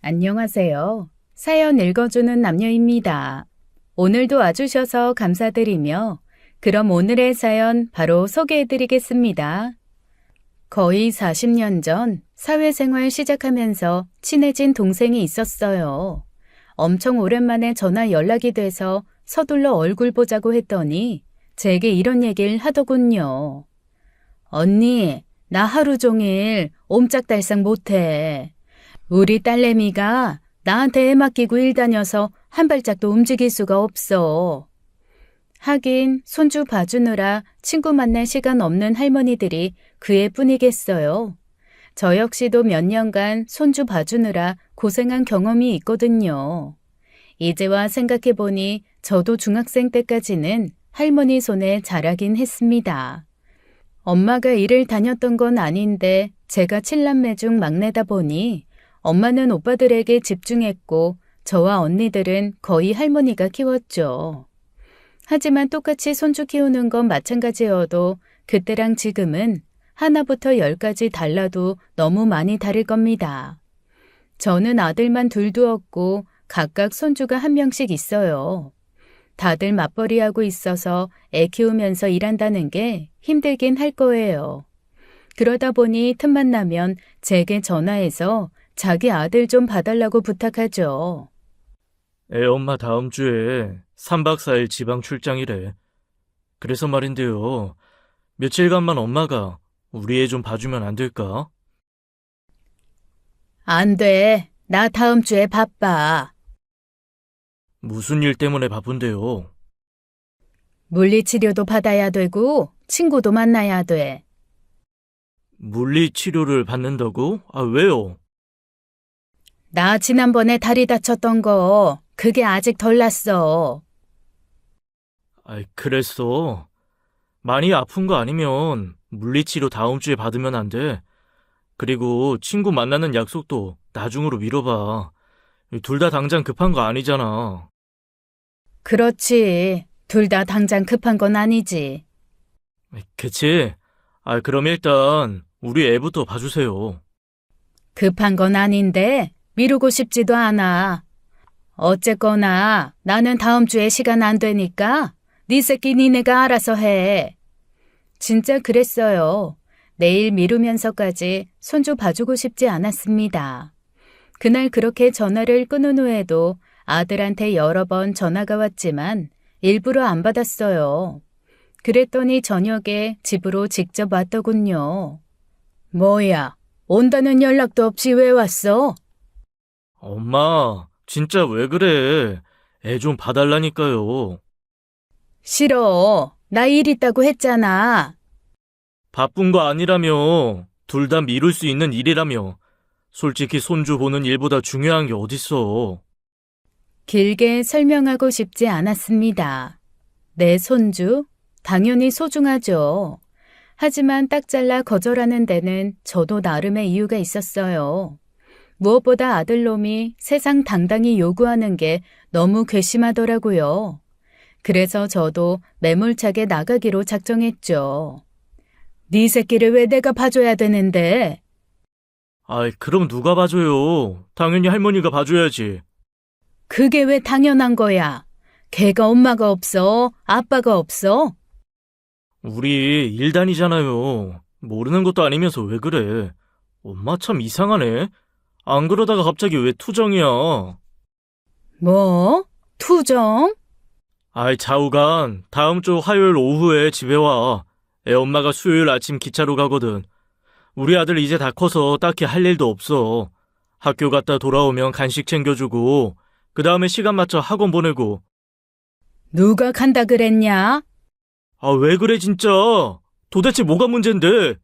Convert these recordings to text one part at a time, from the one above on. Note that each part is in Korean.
안녕하세요. 사연 읽어주는 남녀입니다. 오늘도 와주셔서 감사드리며 그럼 오늘의 사연 바로 소개해드리겠습니다. 거의 40년 전 사회생활 시작하면서 친해진 동생이 있었어요. 엄청 오랜만에 전화 연락이 돼서 서둘러 얼굴 보자고 했더니 제게 이런 얘기를 하더군요. 언니, 나 하루 종일 옴짝달싹 못해. 우리 딸내미가 나한테 애 맡기고 일 다녀서 한 발짝도 움직일 수가 없어. 하긴 손주 봐주느라 친구 만날 시간 없는 할머니들이 그 애뿐이겠어요. 저 역시도 몇 년간 손주 봐주느라 고생한 경험이 있거든요. 이제와 생각해보니 저도 중학생 때까지는 할머니 손에 자라긴 했습니다. 엄마가 일을 다녔던 건 아닌데 제가 7남매 중 막내다 보니 엄마는 오빠들에게 집중했고 저와 언니들은 거의 할머니가 키웠죠. 하지만 똑같이 손주 키우는 건 마찬가지여도 그때랑 지금은 하나부터 10까지 달라도 너무 많이 다를 겁니다. 저는 아들만 둘 두었고 각각 손주가 한 명씩 있어요. 다들 맞벌이하고 있어서 애 키우면서 일한다는 게 힘들긴 할 거예요. 그러다 보니 틈만 나면 제게 전화해서 자기 아들 좀 봐달라고 부탁하죠. 애 엄마 다음 주에 3박 4일 지방 출장이래. 그래서 말인데요. 며칠간만 엄마가 우리 애 좀 봐주면 안 될까? 안 돼. 나 다음 주에 바빠. 무슨 일 때문에 바쁜데요? 물리치료도 받아야 되고 친구도 만나야 돼. 물리치료를 받는다고? 아, 왜요? 나 지난번에 다리 다쳤던 거 그게 아직 덜 났어. 아이, 그랬어. 많이 아픈 거 아니면 물리치료 다음 주에 받으면 안 돼. 그리고 친구 만나는 약속도 나중으로 미뤄봐. 둘 다 당장 급한 거 아니잖아. 그렇지. 둘 다 당장 급한 건 아니지. 그치? 아, 그럼 일단 우리 애부터 봐주세요. 급한 건 아닌데 미루고 싶지도 않아. 어쨌거나 나는 다음 주에 시간 안 되니까 네 새끼 니네가 알아서 해. 진짜 그랬어요. 내일 미루면서까지 손주 봐주고 싶지 않았습니다. 그날 그렇게 전화를 끊은 후에도 아들한테 여러 번 전화가 왔지만 일부러 안 받았어요. 그랬더니 저녁에 집으로 직접 왔더군요. 뭐야, 온다는 연락도 없이 왜 왔어? 엄마, 진짜 왜 그래? 애 좀 봐달라니까요. 싫어. 나 일 있다고 했잖아. 바쁜 거 아니라며. 둘 다 미룰 수 있는 일이라며. 솔직히 손주 보는 일보다 중요한 게 어딨어. 길게 설명하고 싶지 않았습니다. 내 손주? 당연히 소중하죠. 하지만 딱 잘라 거절하는 데는 저도 나름의 이유가 있었어요. 무엇보다 아들놈이 세상 당당히 요구하는 게 너무 괘씸하더라고요. 그래서 저도 매몰차게 나가기로 작정했죠. 네 새끼를 왜 내가 봐줘야 되는데? 아이, 그럼 누가 봐줘요? 당연히 할머니가 봐줘야지. 그게 왜 당연한 거야? 걔가 엄마가 없어? 아빠가 없어? 우리 일 다니잖아요. 모르는 것도 아니면서 왜 그래? 엄마 참 이상하네. 안 그러다가 갑자기 왜 투정이야? 뭐? 투정? 아이, 좌우간 다음 주 화요일 오후에 집에 와. 애 엄마가 수요일 아침 기차로 가거든. 우리 아들 이제 다 커서 딱히 할 일도 없어. 학교 갔다 돌아오면 간식 챙겨주고 그 다음에 시간 맞춰 학원 보내고. 누가 간다 그랬냐? 아, 왜 그래 진짜? 도대체 뭐가 문젠데?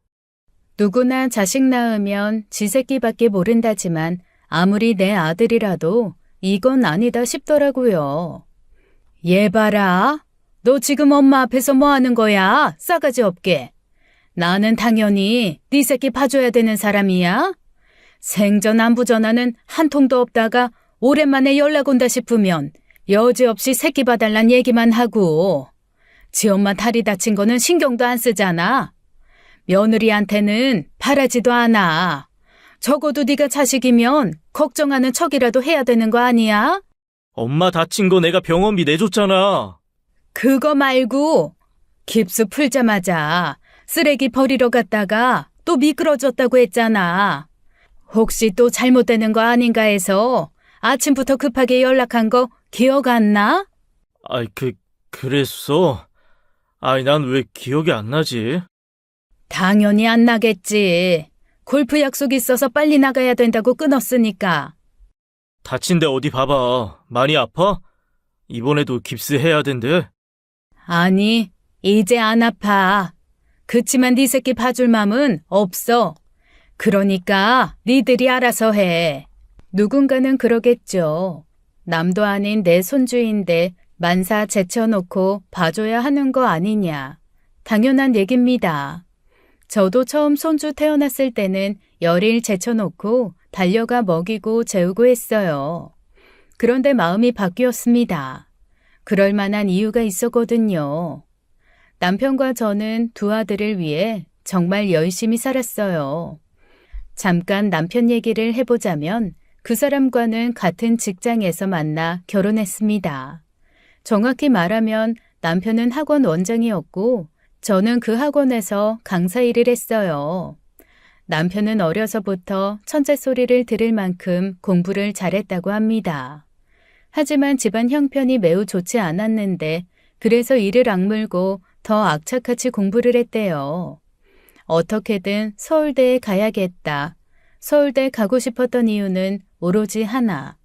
누구나 자식 낳으면 지 새끼밖에 모른다지만 아무리 내 아들이라도 이건 아니다 싶더라고요. 얘 봐라. 너 지금 엄마 앞에서 뭐 하는 거야? 싸가지 없게. 나는 당연히 네 새끼 봐줘야 되는 사람이야. 생전 안부 전화는 한 통도 없다가 오랜만에 연락 온다 싶으면 여지없이 새끼 봐달란 얘기만 하고 지 엄마 다리 다친 거는 신경도 안 쓰잖아. 며느리한테는 바라지도 않아. 적어도 네가 자식이면 걱정하는 척이라도 해야 되는 거 아니야? 엄마 다친 거 내가 병원비 내줬잖아. 그거 말고 깁스 풀자마자 쓰레기 버리러 갔다가 또 미끄러졌다고 했잖아. 혹시 또 잘못되는 거 아닌가 해서 아침부터 급하게 연락한 거 기억 안 나? 아이, 그랬어? 아이, 난 왜 기억이 안 나지? 당연히 안 나겠지. 골프 약속 있어서 빨리 나가야 된다고 끊었으니까. 다친 데 어디 봐봐. 많이 아파? 이번에도 깁스해야 된대. 아니, 이제 안 아파. 그치만 네 새끼 봐줄 맘은 없어. 그러니까 니들이 알아서 해. 누군가는 그러겠죠. 남도 아닌 내 손주인데 만사 제쳐놓고 봐줘야 하는 거 아니냐. 당연한 얘기입니다. 저도 처음 손주 태어났을 때는 열일 제쳐놓고 달려가 먹이고 재우고 했어요. 그런데 마음이 바뀌었습니다. 그럴 만한 이유가 있었거든요. 남편과 저는 두 아들을 위해 정말 열심히 살았어요. 잠깐 남편 얘기를 해보자면 그 사람과는 같은 직장에서 만나 결혼했습니다. 정확히 말하면 남편은 학원 원장이었고 저는 그 학원에서 강사 일을 했어요. 남편은 어려서부터 천재 소리를 들을 만큼 공부를 잘했다고 합니다. 하지만 집안 형편이 매우 좋지 않았는데 그래서 이를 악물고 더 악착같이 공부를 했대요. 어떻게든 서울대에 가야겠다. 서울대 가고 싶었던 이유는 오로지 하나.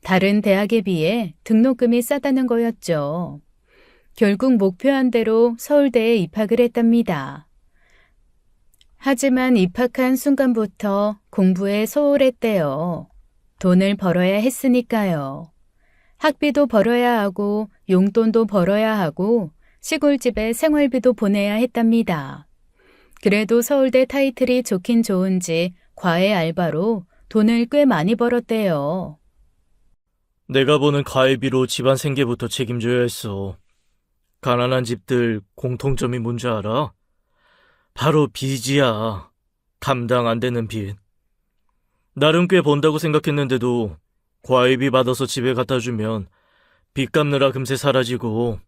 다른 대학에 비해 등록금이 싸다는 거였죠. 결국 목표한 대로 서울대에 입학을 했답니다. 하지만 입학한 순간부터 공부에 소홀했대요. 돈을 벌어야 했으니까요. 학비도 벌어야 하고 용돈도 벌어야 하고 시골집에 생활비도 보내야 했답니다. 그래도 서울대 타이틀이 좋긴 좋은지 과외 알바로 돈을 꽤 많이 벌었대요. 내가 버는 과외비로 집안 생계부터 책임져야 했어. 가난한 집들 공통점이 뭔지 알아? 바로 빚이야. 감당 안 되는 빚. 나름 꽤 번다고 생각했는데도 과외비 받아서 집에 갖다 주면 빚 갚느라 금세 사라지고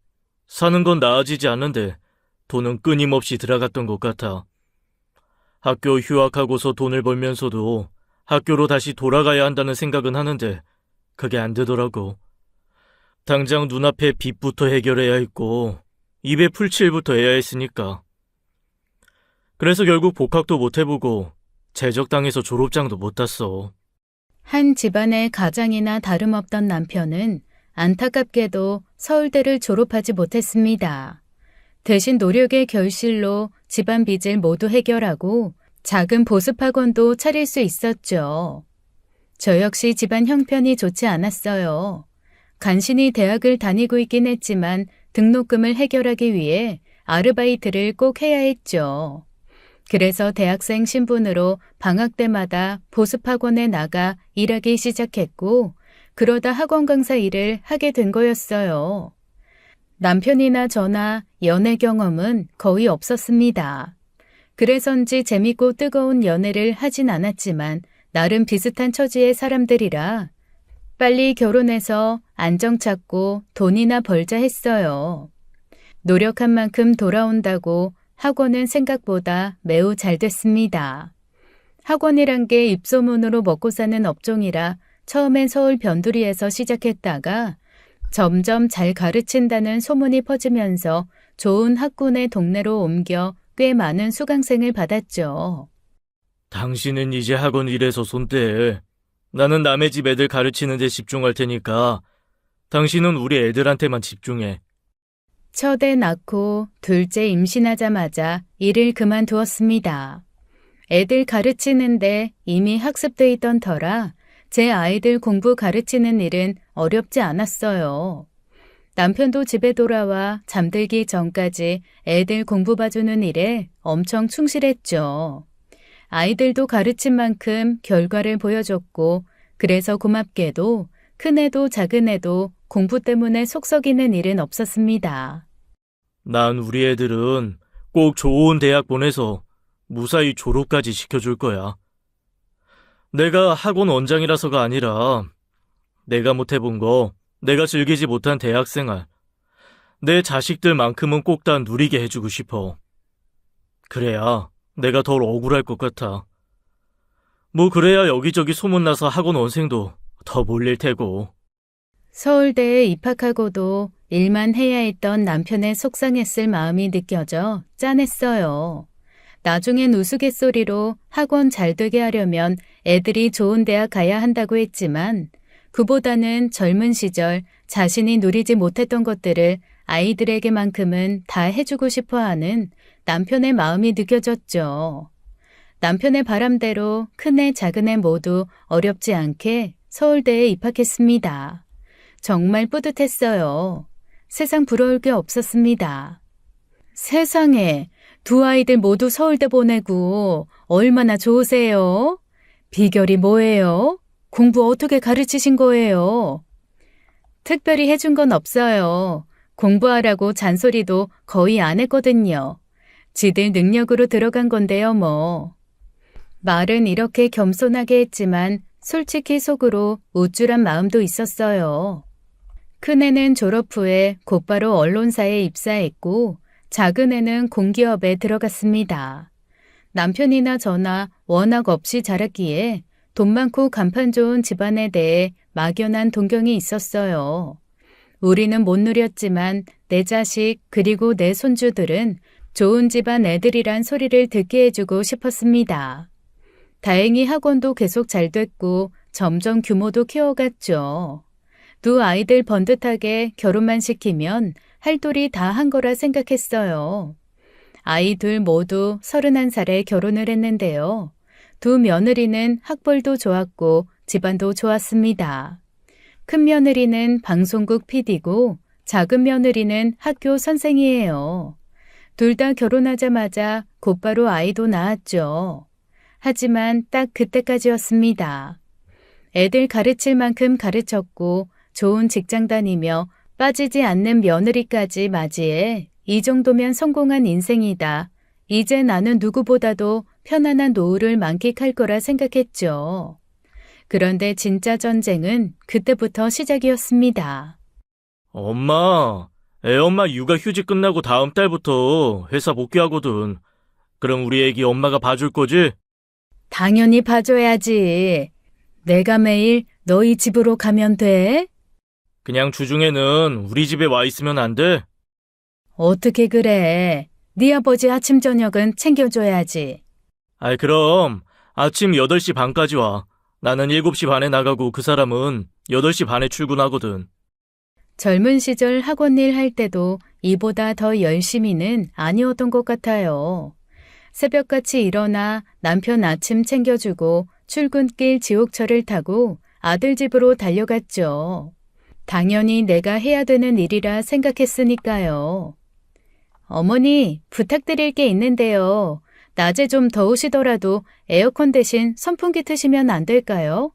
사는 건 나아지지 않는데 돈은 끊임없이 들어갔던 것 같아. 학교 휴학하고서 돈을 벌면서도 학교로 다시 돌아가야 한다는 생각은 하는데 그게 안 되더라고. 당장 눈앞에 빚부터 해결해야 했고 입에 풀칠부터 해야 했으니까. 그래서 결국 복학도 못 해보고 제적당해서 졸업장도 못 땄어. 한 집안의 가장이나 다름없던 남편은 안타깝게도 서울대를 졸업하지 못했습니다. 대신 노력의 결실로 집안 빚을 모두 해결하고 작은 보습학원도 차릴 수 있었죠. 저 역시 집안 형편이 좋지 않았어요. 간신히 대학을 다니고 있긴 했지만 등록금을 해결하기 위해 아르바이트를 꼭 해야 했죠. 그래서 대학생 신분으로 방학 때마다 보습학원에 나가 일하기 시작했고 그러다 학원 강사 일을 하게 된 거였어요. 남편이나 저나 연애 경험은 거의 없었습니다. 그래서인지 재밌고 뜨거운 연애를 하진 않았지만 나름 비슷한 처지의 사람들이라 빨리 결혼해서 안정 찾고 돈이나 벌자 했어요. 노력한 만큼 돌아온다고 학원은 생각보다 매우 잘 됐습니다. 학원이란 게 입소문으로 먹고 사는 업종이라 처음엔 서울 변두리에서 시작했다가 점점 잘 가르친다는 소문이 퍼지면서 좋은 학군의 동네로 옮겨 꽤 많은 수강생을 받았죠. 당신은 이제 학원 일에서 손 떼. 나는 남의 집 애들 가르치는 데 집중할 테니까 당신은 우리 애들한테만 집중해. 첫애 낳고 둘째 임신하자마자 일을 그만두었습니다. 애들 가르치는데 이미 학습돼 있던 터라 제 아이들 공부 가르치는 일은 어렵지 않았어요. 남편도 집에 돌아와 잠들기 전까지 애들 공부 봐주는 일에 엄청 충실했죠. 아이들도 가르친 만큼 결과를 보여줬고 그래서 고맙게도 큰애도 작은애도 공부 때문에 속 썩이는 일은 없었습니다. 난 우리 애들은 꼭 좋은 대학 보내서 무사히 졸업까지 시켜줄 거야. 내가 학원 원장이라서가 아니라 내가 못 해본 거, 내가 즐기지 못한 대학생활, 내 자식들만큼은 꼭 다 누리게 해주고 싶어. 그래야 내가 덜 억울할 것 같아. 뭐 그래야 여기저기 소문나서 학원 원생도 더 몰릴 테고. 서울대에 입학하고도 일만 해야 했던 남편의 속상했을 마음이 느껴져 짠했어요. 나중엔 우스갯소리로 학원 잘 되게 하려면 애들이 좋은 대학 가야 한다고 했지만 그보다는 젊은 시절 자신이 누리지 못했던 것들을 아이들에게만큼은 다 해주고 싶어 하는 남편의 마음이 느껴졌죠. 남편의 바람대로 큰애 작은애 모두 어렵지 않게 서울대에 입학했습니다. 정말 뿌듯했어요. 세상 부러울 게 없었습니다. 세상에, 두 아이들 모두 서울대 보내고 얼마나 좋으세요? 비결이 뭐예요? 공부 어떻게 가르치신 거예요? 특별히 해준 건 없어요. 공부하라고 잔소리도 거의 안 했거든요. 지들 능력으로 들어간 건데요, 뭐. 말은 이렇게 겸손하게 했지만 솔직히 속으로 우쭐한 마음도 있었어요. 큰애는 졸업 후에 곧바로 언론사에 입사했고 작은애는 공기업에 들어갔습니다. 남편이나 저나 워낙 없이 자랐기에 돈 많고 간판 좋은 집안에 대해 막연한 동경이 있었어요. 우리는 못 누렸지만 내 자식 그리고 내 손주들은 좋은 집안 애들이란 소리를 듣게 해주고 싶었습니다. 다행히 학원도 계속 잘 됐고 점점 규모도 키워갔죠. 두 아이들 번듯하게 결혼만 시키면 할 돌이 다 한 거라 생각했어요. 아이 둘 모두 31살에 결혼을 했는데요. 두 며느리는 학벌도 좋았고 집안도 좋았습니다. 큰 며느리는 방송국 PD고 작은 며느리는 학교 선생이에요. 둘 다 결혼하자마자 곧바로 아이도 낳았죠. 하지만 딱 그때까지였습니다. 애들 가르칠 만큼 가르쳤고 좋은 직장 다니며 빠지지 않는 며느리까지 맞이해 이 정도면 성공한 인생이다. 이제 나는 누구보다도 편안한 노후를 만끽할 거라 생각했죠. 그런데 진짜 전쟁은 그때부터 시작이었습니다. 엄마, 애엄마 육아 휴직 끝나고 다음 달부터 회사 복귀하거든. 그럼 우리 애기 엄마가 봐줄 거지? 당연히 봐줘야지. 내가 매일 너희 집으로 가면 돼? 그냥 주중에는 우리 집에 와 있으면 안 돼? 어떻게 그래? 네 아버지 아침 저녁은 챙겨줘야지. 아이, 그럼 아침 8시 반까지 와. 나는 7시 반에 나가고 그 사람은 8시 반에 출근하거든. 젊은 시절 학원 일 할 때도 이보다 더 열심히는 아니었던 것 같아요. 새벽같이 일어나 남편 아침 챙겨주고 출근길 지옥철을 타고 아들 집으로 달려갔죠. 당연히 내가 해야 되는 일이라 생각했으니까요. 어머니, 부탁드릴 게 있는데요. 낮에 좀 더우시더라도 에어컨 대신 선풍기 트시면 안 될까요?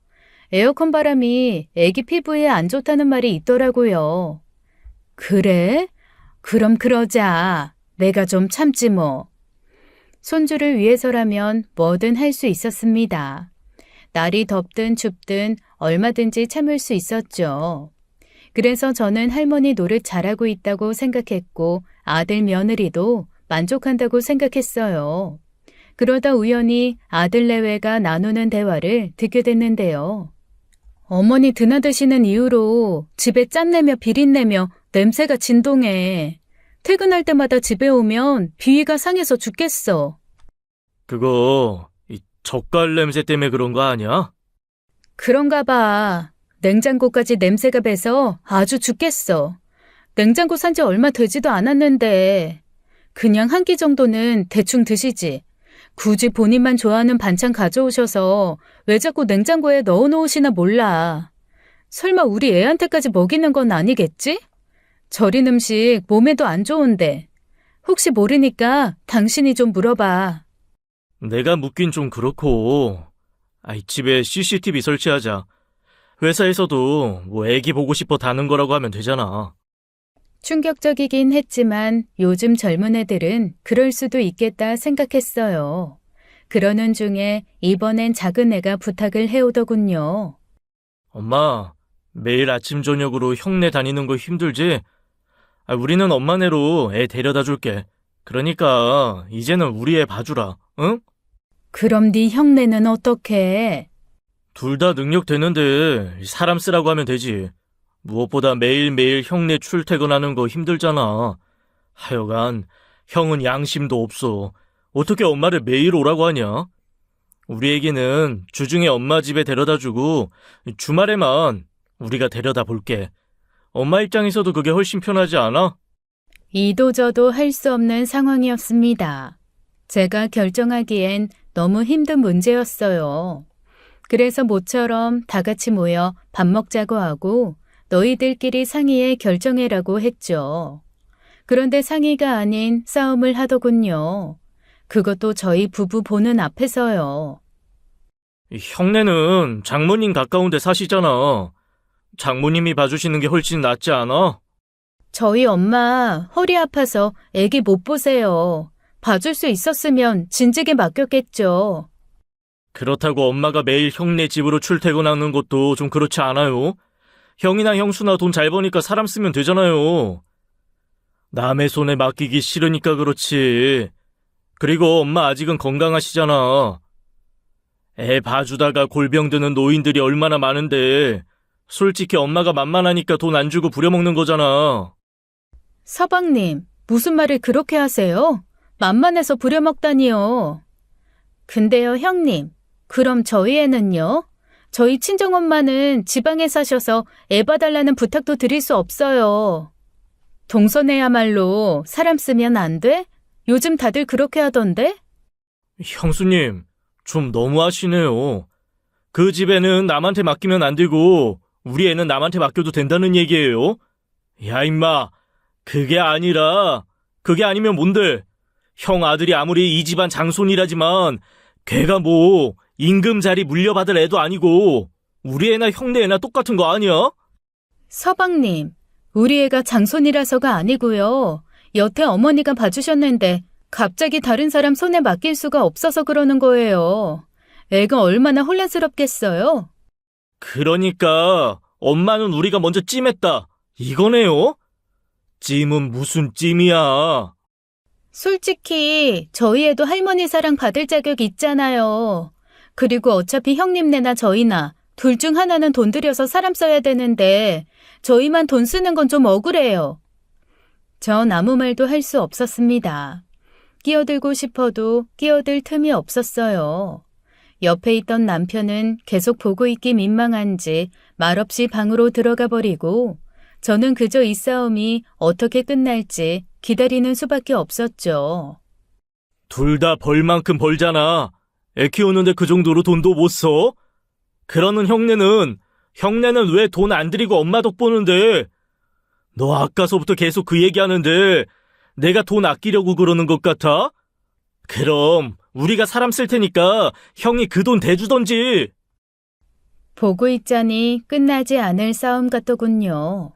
에어컨 바람이 애기 피부에 안 좋다는 말이 있더라고요. 그래? 그럼 그러자. 내가 좀 참지 뭐. 손주를 위해서라면 뭐든 할 수 있었습니다. 날이 덥든 춥든 얼마든지 참을 수 있었죠. 그래서 저는 할머니 노릇 잘하고 있다고 생각했고 아들 며느리도 만족한다고 생각했어요. 그러다 우연히 아들 내외가 나누는 대화를 듣게 됐는데요. 어머니 드나드시는 이유로 집에 짠내며 비린내며 냄새가 진동해. 퇴근할 때마다 집에 오면 비위가 상해서 죽겠어. 그거 이 젓갈 냄새 때문에 그런 거 아니야? 그런가 봐. 냉장고까지 냄새가 배서 아주 죽겠어. 냉장고 산지 얼마 되지도 않았는데 그냥 한 끼 정도는 대충 드시지. 굳이 본인만 좋아하는 반찬 가져오셔서 왜 자꾸 냉장고에 넣어놓으시나 몰라. 설마 우리 애한테까지 먹이는 건 아니겠지? 절인 음식 몸에도 안 좋은데. 혹시 모르니까 당신이 좀 물어봐. 내가 묻긴 좀 그렇고. 아이, 집에 CCTV 설치하자. 회사에서도 뭐 애기 보고 싶어 다는 거라고 하면 되잖아. 충격적이긴 했지만 요즘 젊은 애들은 그럴 수도 있겠다 생각했어요. 그러는 중에 이번엔 작은 애가 부탁을 해오더군요. 엄마, 매일 아침 저녁으로 형네 다니는 거 힘들지? 우리는 엄마네로 애 데려다 줄게. 그러니까 이제는 우리 애 봐주라, 응? 그럼 네 형네는 어떻게? 둘 다 능력 되는데 사람 쓰라고 하면 되지. 무엇보다 매일매일 형네 출퇴근하는 거 힘들잖아. 하여간 형은 양심도 없어. 어떻게 엄마를 매일 오라고 하냐? 우리 애기는 주중에 엄마 집에 데려다 주고 주말에만 우리가 데려다 볼게. 엄마 입장에서도 그게 훨씬 편하지 않아? 이도저도 할 수 없는 상황이었습니다. 제가 결정하기엔 너무 힘든 문제였어요. 그래서 모처럼 다 같이 모여 밥 먹자고 하고 너희들끼리 상의해 결정해라고 했죠. 그런데 상의가 아닌 싸움을 하더군요. 그것도 저희 부부 보는 앞에서요. 형네는 장모님 가까운 데 사시잖아. 장모님이 봐주시는 게 훨씬 낫지 않아? 저희 엄마 허리 아파서 애기 못 보세요. 봐줄 수 있었으면 진즉에 맡겼겠죠. 그렇다고 엄마가 매일 형네 집으로 출퇴근하는 것도 좀 그렇지 않아요? 형이나 형수나 돈 잘 버니까 사람 쓰면 되잖아요. 남의 손에 맡기기 싫으니까 그렇지. 그리고 엄마 아직은 건강하시잖아. 애 봐주다가 골병 드는 노인들이 얼마나 많은데 솔직히 엄마가 만만하니까 돈 안 주고 부려먹는 거잖아. 서방님, 무슨 말을 그렇게 하세요? 만만해서 부려먹다니요. 근데요, 형님, 그럼 저희 애는요? 저희 친정엄마는 지방에 사셔서 애 봐달라는 부탁도 드릴 수 없어요. 동서네야말로 사람 쓰면 안 돼? 요즘 다들 그렇게 하던데? 형수님, 좀 너무하시네요. 그 집에는 남한테 맡기면 안 되고 우리 애는 남한테 맡겨도 된다는 얘기예요? 야, 임마. 그게 아니면 뭔데? 형 아들이 아무리 이 집안 장손이라지만 걔가 뭐 임금자리 물려받을 애도 아니고 우리 애나 형네 애나 똑같은 거 아니야? 서방님, 우리 애가 장손이라서가 아니고요. 여태 어머니가 봐주셨는데 갑자기 다른 사람 손에 맡길 수가 없어서 그러는 거예요. 애가 얼마나 혼란스럽겠어요? 그러니까 엄마는 우리가 먼저 찜했다. 이거네요? 찜은 무슨 찜이야? 솔직히 저희 애도 할머니 사랑 받을 자격 있잖아요. 그리고 어차피 형님네나 저희나 둘 중 하나는 돈 들여서 사람 써야 되는데 저희만 돈 쓰는 건 좀 억울해요. 전 아무 말도 할 수 없었습니다. 끼어들고 싶어도 끼어들 틈이 없었어요. 옆에 있던 남편은 계속 보고 있기 민망한지 말없이 방으로 들어가 버리고 저는 그저 이 싸움이 어떻게 끝날지 기다리는 수밖에 없었죠. 둘 다 벌 만큼 벌잖아. 애 키우는데 그 정도로 돈도 못 써? 그러는 형네는 왜 돈 안 들이고 엄마 덕 보는데? 너 아까서부터 계속 그 얘기하는데 내가 돈 아끼려고 그러는 것 같아? 그럼 우리가 사람 쓸 테니까 형이 그 돈 대주던지. 보고 있자니 끝나지 않을 싸움 같더군요.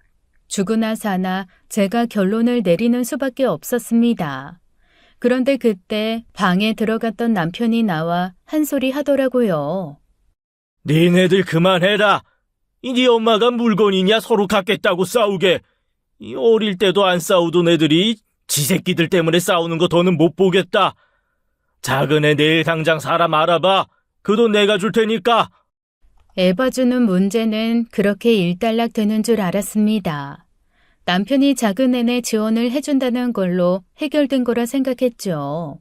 죽으나 사나 제가 결론을 내리는 수밖에 없었습니다. 그런데 그때 방에 들어갔던 남편이 나와 한 소리 하더라고요. 니네들 그만해라. 네 엄마가 물건이냐 서로 갖겠다고 싸우게. 이 어릴 때도 안 싸우던 애들이 지 새끼들 때문에 싸우는 거 더는 못 보겠다. 작은 애 내일 당장 사람 알아봐. 그 돈 내가 줄 테니까. 애 봐주는 문제는 그렇게 일단락 되는 줄 알았습니다. 남편이 작은 애네 지원을 해준다는 걸로 해결된 거라 생각했죠.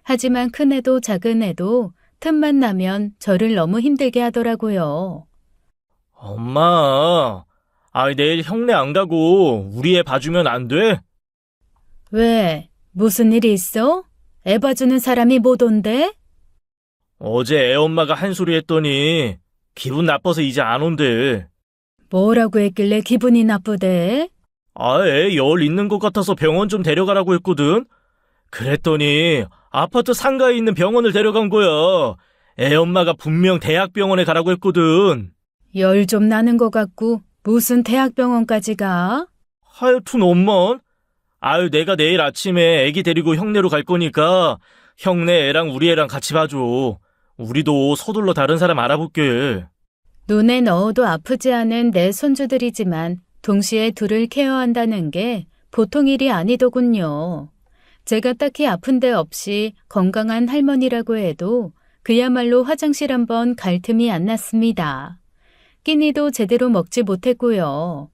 하지만 큰 애도 작은 애도 틈만 나면 저를 너무 힘들게 하더라고요. 엄마, 내일 형네 안 가고 우리 애 봐주면 안 돼? 왜? 무슨 일이 있어? 애 봐주는 사람이 못 온대? 어제 애 엄마가 한 소리 했더니 기분 나빠서 이제 안 온대. 뭐라고 했길래 기분이 나쁘대? 애 열 있는 것 같아서 병원 좀 데려가라고 했거든? 그랬더니 아파트 상가에 있는 병원을 데려간 거야. 애 엄마가 분명 대학병원에 가라고 했거든. 열 좀 나는 것 같고 무슨 대학병원까지 가? 하여튼 엄마, 내가 내일 아침에 애기 데리고 형네로 갈 거니까 형네 애랑 우리 애랑 같이 봐줘. 우리도 서둘러 다른 사람 알아볼게. 눈에 넣어도 아프지 않은 내 손주들이지만 동시에 둘을 케어한다는 게 보통 일이 아니더군요. 제가 딱히 아픈 데 없이 건강한 할머니라고 해도 그야말로 화장실 한번 갈 틈이 안 났습니다. 끼니도 제대로 먹지 못했고요.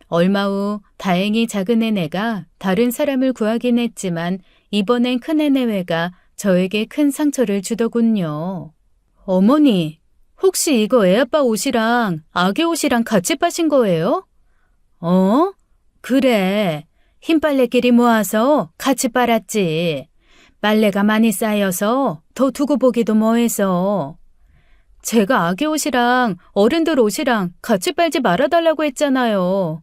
얼마 후 다행히 작은 애네가 다른 사람을 구하긴 했지만 이번엔 큰 애네회가 저에게 큰 상처를 주더군요. 어머니, 혹시 이거 애아빠 옷이랑 아기 옷이랑 같이 빠신 거예요? 어? 그래. 흰 빨래끼리 모아서 같이 빨았지. 빨래가 많이 쌓여서 더 두고 보기도 뭐해서. 제가 아기 옷이랑 어른들 옷이랑 같이 빨지 말아달라고 했잖아요.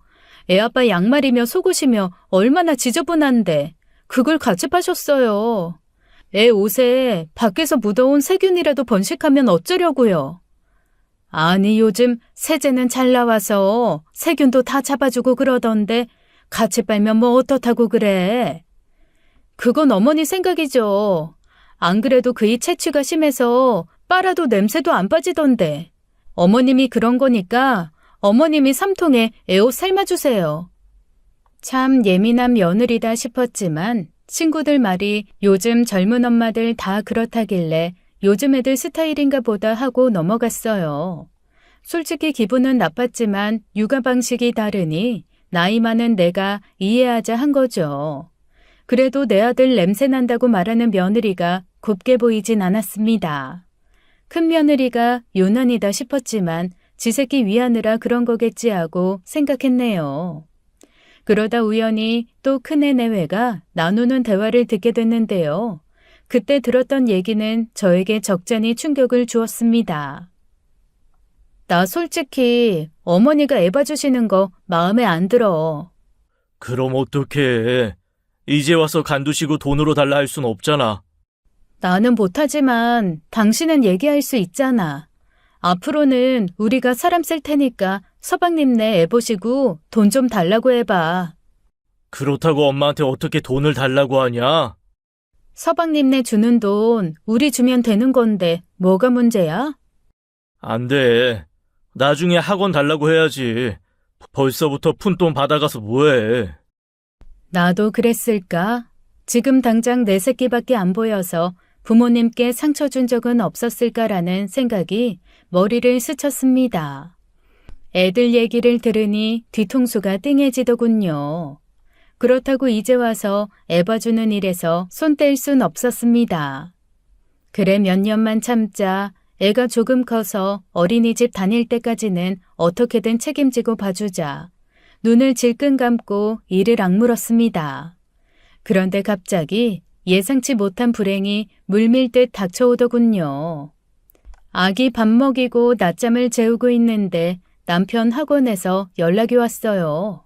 애아빠 양말이며 속옷이며 얼마나 지저분한데 그걸 같이 빠셨어요. 애 옷에 밖에서 묻어온 세균이라도 번식하면 어쩌려고요. 아니 요즘 세제는 잘 나와서 세균도 다 잡아주고 그러던데 같이 빨면 뭐 어떻다고 그래. 그건 어머니 생각이죠. 안 그래도 그이 채취가 심해서 빨아도 냄새도 안 빠지던데. 어머님이 그런 거니까 어머님이 3통에 애옷 삶아주세요. 참 예민한 며느리다 싶었지만 친구들 말이 요즘 젊은 엄마들 다 그렇다길래 요즘 애들 스타일인가 보다 하고 넘어갔어요. 솔직히 기분은 나빴지만 육아 방식이 다르니 나이 많은 내가 이해하자 한 거죠. 그래도 내 아들 냄새 난다고 말하는 며느리가 곱게 보이진 않았습니다. 큰 며느리가 유난이다 싶었지만 지 새끼 위하느라 그런 거겠지 하고 생각했네요. 그러다 우연히 또 큰애 내외가 나누는 대화를 듣게 됐는데요. 그때 들었던 얘기는 저에게 적잖이 충격을 주었습니다. 나 솔직히 어머니가 애 봐주시는 거 마음에 안 들어. 그럼 어떡해. 이제 와서 간두시고 돈으로 달라 할 순 없잖아. 나는 못하지만 당신은 얘기할 수 있잖아. 앞으로는 우리가 사람 쓸 테니까 서방님네 애 보시고 돈 좀 달라고 해봐. 그렇다고 엄마한테 어떻게 돈을 달라고 하냐? 서방님네 주는 돈 우리 주면 되는 건데 뭐가 문제야? 안 돼. 나중에 학원 달라고 해야지. 벌써부터 푼돈 받아가서 뭐해. 나도 그랬을까? 지금 당장 내 새끼밖에 안 보여서 부모님께 상처 준 적은 없었을까라는 생각이 머리를 스쳤습니다. 애들 얘기를 들으니 뒤통수가 띵해지더군요. 그렇다고 이제 와서 애 봐주는 일에서 손 뗄 순 없었습니다. 그래 몇 년만 참자. 애가 조금 커서 어린이집 다닐 때까지는 어떻게든 책임지고 봐주자. 눈을 질끈 감고 이를 악물었습니다. 그런데 갑자기 예상치 못한 불행이 물밀듯 닥쳐오더군요. 아기 밥 먹이고 낮잠을 재우고 있는데 남편 학원에서 연락이 왔어요.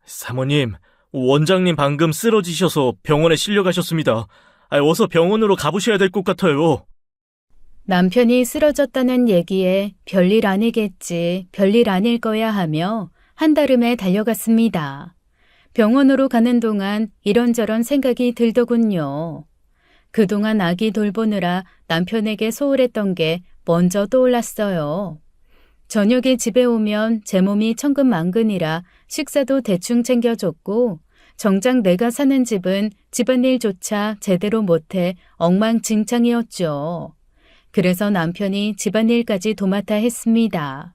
사모님, 원장님 방금 쓰러지셔서 병원에 실려가셨습니다. 어서 병원으로 가보셔야 될 것 같아요. 남편이 쓰러졌다는 얘기에 별일 아니겠지, 별일 아닐 거야 하며 한달음에 달려갔습니다. 병원으로 가는 동안 이런저런 생각이 들더군요. 그동안 아기 돌보느라 남편에게 소홀했던 게 먼저 떠올랐어요. 저녁에 집에 오면 제 몸이 천근만근이라 식사도 대충 챙겨줬고 정작 내가 사는 집은 집안일조차 제대로 못해 엉망진창이었죠. 그래서 남편이 집안일까지 도맡아 했습니다.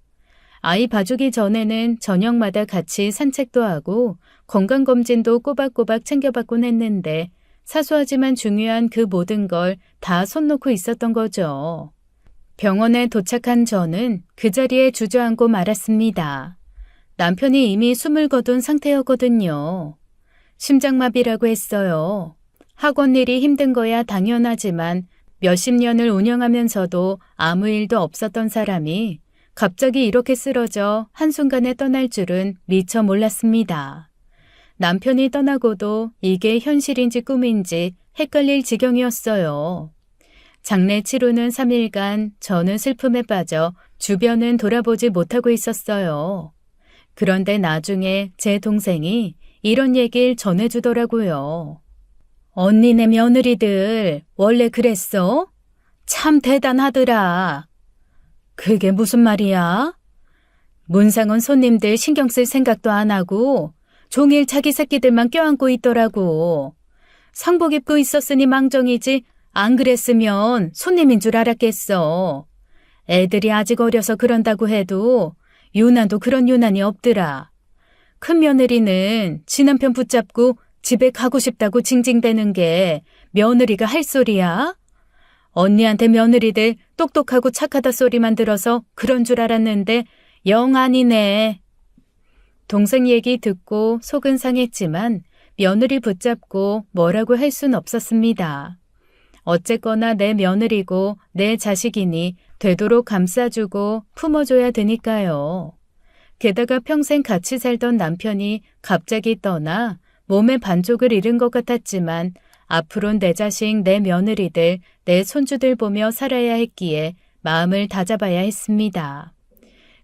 아이 봐주기 전에는 저녁마다 같이 산책도 하고 건강검진도 꼬박꼬박 챙겨받곤 했는데 사소하지만 중요한 그 모든 걸 다 손 놓고 있었던 거죠. 병원에 도착한 저는 그 자리에 주저앉고 말았습니다. 남편이 이미 숨을 거둔 상태였거든요. 심장마비라고 했어요. 학원 일이 힘든 거야 당연하지만 몇십 년을 운영하면서도 아무 일도 없었던 사람이 갑자기 이렇게 쓰러져 한순간에 떠날 줄은 미처 몰랐습니다. 남편이 떠나고도 이게 현실인지 꿈인지 헷갈릴 지경이었어요. 장례 치르는 3일간 저는 슬픔에 빠져 주변은 돌아보지 못하고 있었어요. 그런데 나중에 제 동생이 이런 얘기를 전해주더라고요. 언니네 며느리들 원래 그랬어? 참 대단하더라. 그게 무슨 말이야? 문상원 손님들 신경 쓸 생각도 안 하고 종일 자기 새끼들만 껴안고 있더라고. 상복 입고 있었으니 망정이지 안 그랬으면 손님인 줄 알았겠어. 애들이 아직 어려서 그런다고 해도 유난도 그런 유난이 없더라. 큰 며느리는 지 남편 붙잡고 집에 가고 싶다고 징징대는 게 며느리가 할 소리야? 언니한테 며느리들 똑똑하고 착하다 소리만 들어서 그런 줄 알았는데 영 아니네. 동생 얘기 듣고 속은 상했지만 며느리 붙잡고 뭐라고 할 순 없었습니다. 어쨌거나 내 며느리고 내 자식이니 되도록 감싸주고 품어줘야 되니까요. 게다가 평생 같이 살던 남편이 갑자기 떠나 몸의 반쪽을 잃은 것 같았지만 앞으론 내 자식, 내 며느리들, 내 손주들 보며 살아야 했기에 마음을 다잡아야 했습니다.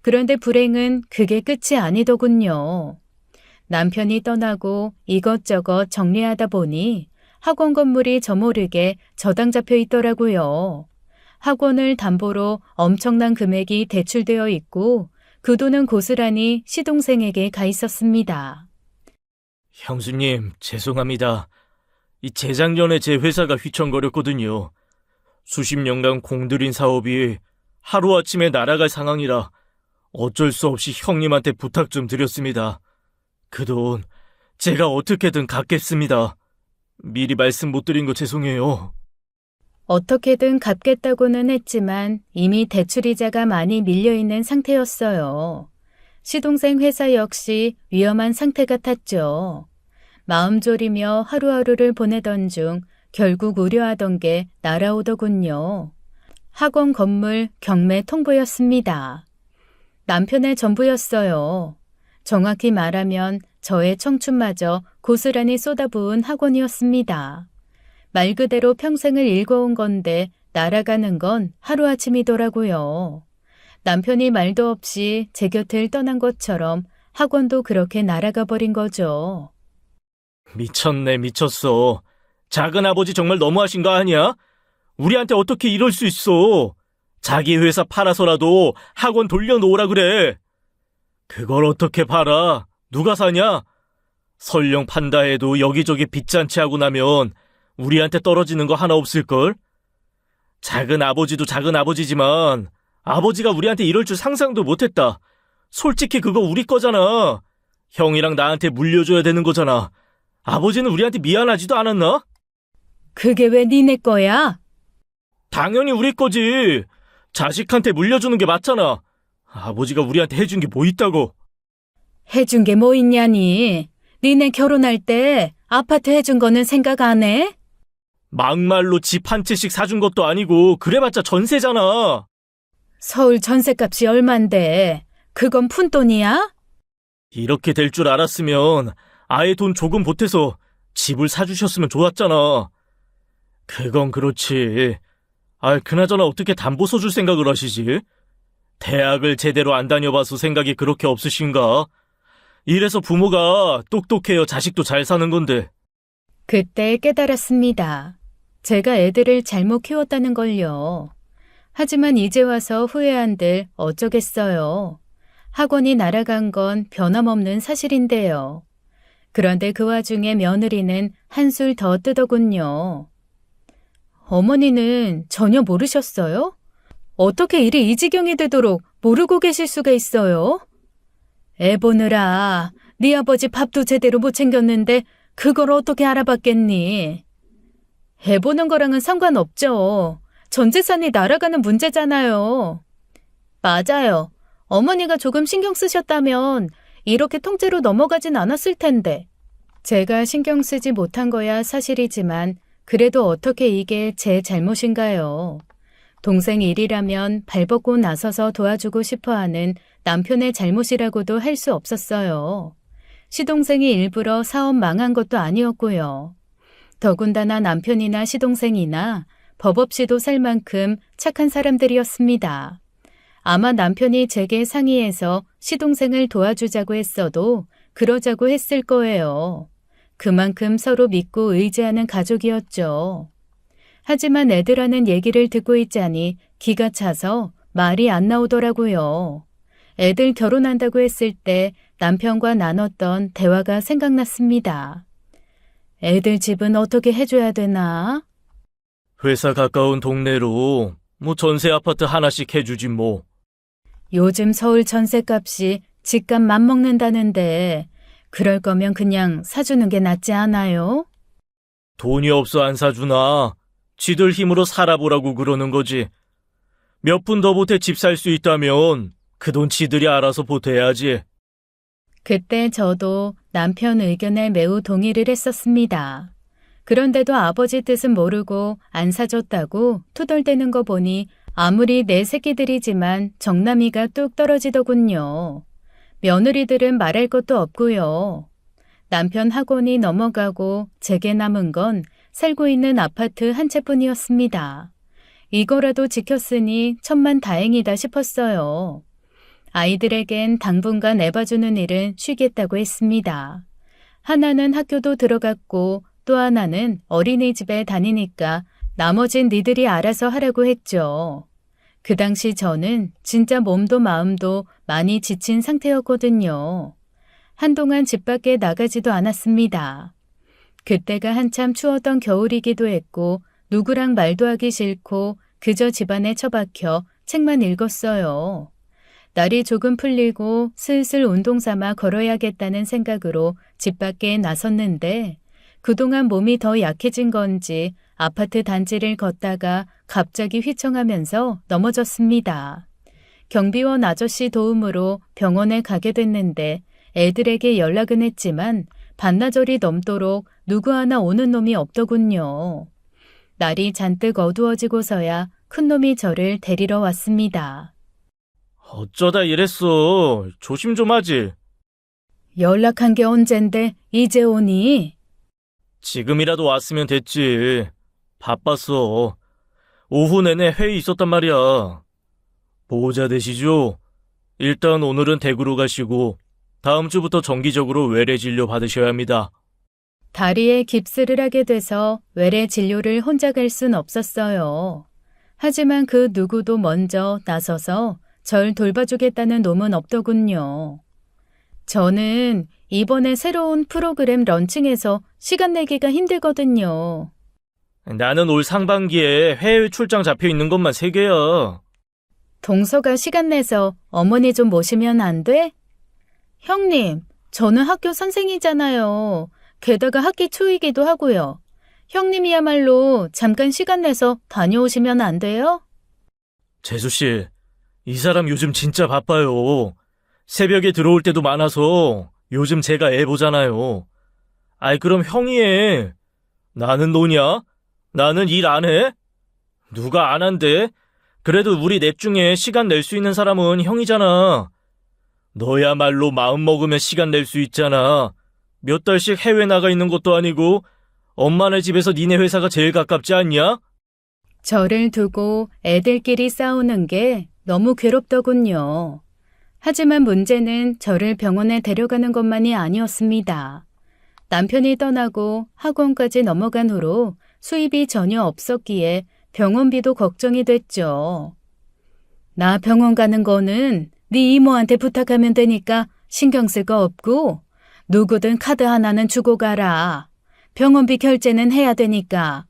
그런데 불행은 그게 끝이 아니더군요. 남편이 떠나고 이것저것 정리하다 보니 학원 건물이 저 모르게 저당 잡혀 있더라고요. 학원을 담보로 엄청난 금액이 대출되어 있고 그 돈은 고스란히 시동생에게 가 있었습니다. 형수님, 죄송합니다. 이 재작년에 제 회사가 휘청거렸거든요. 수십 년간 공들인 사업이 하루아침에 날아갈 상황이라 어쩔 수 없이 형님한테 부탁 좀 드렸습니다. 그 돈 제가 어떻게든 갚겠습니다. 미리 말씀 못 드린 거 죄송해요. 어떻게든 갚겠다고는 했지만 이미 대출이자가 많이 밀려있는 상태였어요. 시동생 회사 역시 위험한 상태 같았죠. 마음 졸이며 하루하루를 보내던 중 결국 우려하던 게 날아오더군요. 학원 건물 경매 통보였습니다. 남편의 전부였어요. 정확히 말하면 저의 청춘마저 고스란히 쏟아부은 학원이었습니다. 말 그대로 평생을 읽어온 건데 날아가는 건 하루아침이더라고요. 남편이 말도 없이 제 곁을 떠난 것처럼 학원도 그렇게 날아가 버린 거죠. 미쳤네, 미쳤어. 작은아버지 정말 너무하신 거 아니야? 우리한테 어떻게 이럴 수 있어? 자기 회사 팔아서라도 학원 돌려놓으라 그래. 그걸 어떻게 팔아? 누가 사냐? 설령 판다 해도 여기저기 빚잔치 하고 나면 우리한테 떨어지는 거 하나 없을걸? 작은아버지도 작은아버지지만 아버지가 우리한테 이럴 줄 상상도 못했다. 솔직히 그거 우리 거잖아. 형이랑 나한테 물려줘야 되는 거잖아. 아버지는 우리한테 미안하지도 않았나? 그게 왜 니네 거야? 당연히 우리 거지. 자식한테 물려주는 게 맞잖아. 아버지가 우리한테 해준 게 뭐 있다고. 해준 게 뭐 있냐니. 니네 결혼할 때 아파트 해준 거는 생각 안 해? 막말로 집 한 채씩 사준 것도 아니고 그래봤자 전세잖아. 서울 전셋값이 얼만데 그건 푼돈이야? 이렇게 될 줄 알았으면 아예 돈 조금 보태서 집을 사주셨으면 좋았잖아. 그건 그렇지. 그나저나 어떻게 담보 써줄 생각을 하시지? 대학을 제대로 안 다녀봐서 생각이 그렇게 없으신가? 이래서 부모가 똑똑해야 자식도 잘 사는 건데. 그때 깨달았습니다. 제가 애들을 잘못 키웠다는 걸요. 하지만 이제 와서 후회한들 어쩌겠어요. 학원이 날아간 건 변함없는 사실인데요. 그런데 그 와중에 며느리는 한술 더 뜨더군요. 어머니는 전혀 모르셨어요? 어떻게 일이 이 지경이 되도록 모르고 계실 수가 있어요? 애 보느라 네 아버지 밥도 제대로 못 챙겼는데 그걸 어떻게 알아봤겠니? 애 보는 거랑은 상관없죠. 전 재산이 날아가는 문제잖아요. 맞아요. 어머니가 조금 신경 쓰셨다면 이렇게 통째로 넘어가진 않았을 텐데. 제가 신경 쓰지 못한 거야 사실이지만 그래도 어떻게 이게 제 잘못인가요? 동생 일이라면 발벗고 나서서 도와주고 싶어하는 남편의 잘못이라고도 할 수 없었어요. 시동생이 일부러 사업 망한 것도 아니었고요. 더군다나 남편이나 시동생이나 법 없이도 살 만큼 착한 사람들이었습니다. 아마 남편이 제게 상의해서 시동생을 도와주자고 했어도 그러자고 했을 거예요. 그만큼 서로 믿고 의지하는 가족이었죠. 하지만 애들하는 얘기를 듣고 있자니 기가 차서 말이 안 나오더라고요. 애들 결혼한다고 했을 때 남편과 나눴던 대화가 생각났습니다. 애들 집은 어떻게 해줘야 되나? 회사 가까운 동네로 전세 아파트 하나씩 해주지 뭐. 요즘 서울 전셋값이 집값 맞먹는다는데 그럴 거면 그냥 사주는 게 낫지 않아요? 돈이 없어 안 사주나. 지들 힘으로 살아보라고 그러는 거지. 몇 푼 더 보태 집 살 수 있다면 그 돈 지들이 알아서 보태야지. 그때 저도 남편 의견에 매우 동의를 했었습니다. 그런데도 아버지 뜻은 모르고 안 사줬다고 투덜대는 거 보니 아무리 내 새끼들이지만 정남이가 뚝 떨어지더군요. 며느리들은 말할 것도 없고요. 남편 학원이 넘어가고 제게 남은 건 살고 있는 아파트 한 채뿐이었습니다. 이거라도 지켰으니 천만다행이다 싶었어요. 아이들에겐 당분간 애봐주는 일은 쉬겠다고 했습니다. 하나는 학교도 들어갔고 또 하나는 어린이집에 다니니까 나머진 니들이 알아서 하라고 했죠. 그 당시 저는 진짜 몸도 마음도 많이 지친 상태였거든요. 한동안 집 밖에 나가지도 않았습니다. 그때가 한참 추웠던 겨울이기도 했고 누구랑 말도 하기 싫고 그저 집안에 처박혀 책만 읽었어요. 날이 조금 풀리고 슬슬 운동 삼아 걸어야겠다는 생각으로 집 밖에 나섰는데 그동안 몸이 더 약해진 건지 아파트 단지를 걷다가 갑자기 휘청하면서 넘어졌습니다. 경비원 아저씨 도움으로 병원에 가게 됐는데 애들에게 연락은 했지만 반나절이 넘도록 누구 하나 오는 놈이 없더군요. 날이 잔뜩 어두워지고서야 큰 놈이 저를 데리러 왔습니다. 어쩌다 이랬어. 조심 좀 하지. 연락한 게 언젠데 이제 오니? 지금이라도 왔으면 됐지. 바빴어. 오후 내내 회의 있었단 말이야. 보호자 되시죠? 일단 오늘은 대구로 가시고 다음 주부터 정기적으로 외래 진료 받으셔야 합니다. 다리에 깁스를 하게 돼서 외래 진료를 혼자 갈 순 없었어요. 하지만 그 누구도 먼저 나서서 절 돌봐주겠다는 놈은 없더군요. 저는 이번에 새로운 프로그램 런칭해서 시간 내기가 힘들거든요. 나는 올 상반기에 해외 출장 잡혀 있는 것만 3개야. 동서가 시간 내서 어머니 좀 모시면 안 돼? 형님, 저는 학교 선생이잖아요. 게다가 학기 초이기도 하고요. 형님이야말로 잠깐 시간 내서 다녀오시면 안 돼요? 재수씨, 이 사람 요즘 진짜 바빠요. 새벽에 들어올 때도 많아서 요즘 제가 애 보잖아요. 아이, 그럼 형이 해. 나는 노냐? 나는 일 안 해? 누가 안 한대? 그래도 우리 넷 중에 시간 낼 수 있는 사람은 형이잖아. 너야말로 마음 먹으면 시간 낼 수 있잖아. 몇 달씩 해외 나가 있는 것도 아니고 엄마네 집에서 니네 회사가 제일 가깝지 않냐? 저를 두고 애들끼리 싸우는 게 너무 괴롭더군요. 하지만 문제는 저를 병원에 데려가는 것만이 아니었습니다. 남편이 떠나고 학원까지 넘어간 후로 수입이 전혀 없었기에 병원비도 걱정이 됐죠. 나 병원 가는 거는 네 이모한테 부탁하면 되니까 신경 쓸 거 없고 누구든 카드 하나는 주고 가라. 병원비 결제는 해야 되니까.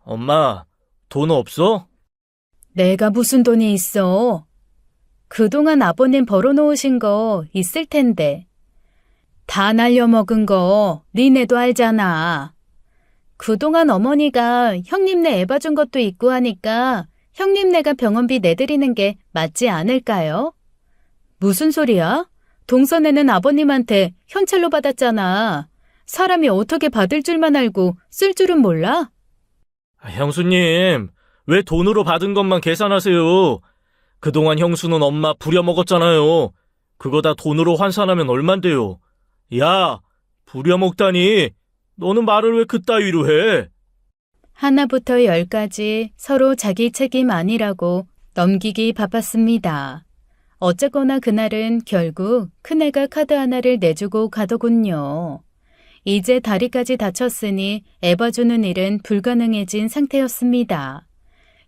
엄마, 돈 없어? 내가 무슨 돈이 있어? 그동안 아버님 벌어놓으신 거 있을 텐데. 다 날려먹은 거 니네도 알잖아. 그동안 어머니가 형님네 애 봐준 것도 있고 하니까 형님네가 병원비 내드리는 게 맞지 않을까요? 무슨 소리야? 동선에는 아버님한테 현찰로 받았잖아. 사람이 어떻게 받을 줄만 알고 쓸 줄은 몰라? 형수님, 왜 돈으로 받은 것만 계산하세요? 그동안 형수는 엄마 부려먹었잖아요. 그거 다 돈으로 환산하면 얼만데요? 야, 부려먹다니. 너는 말을 왜 그따위로 해? 하나부터 10까지 서로 자기 책임 아니라고 넘기기 바빴습니다. 어쨌거나 그날은 결국 큰애가 카드 하나를 내주고 가더군요. 이제 다리까지 다쳤으니 애봐주는 일은 불가능해진 상태였습니다.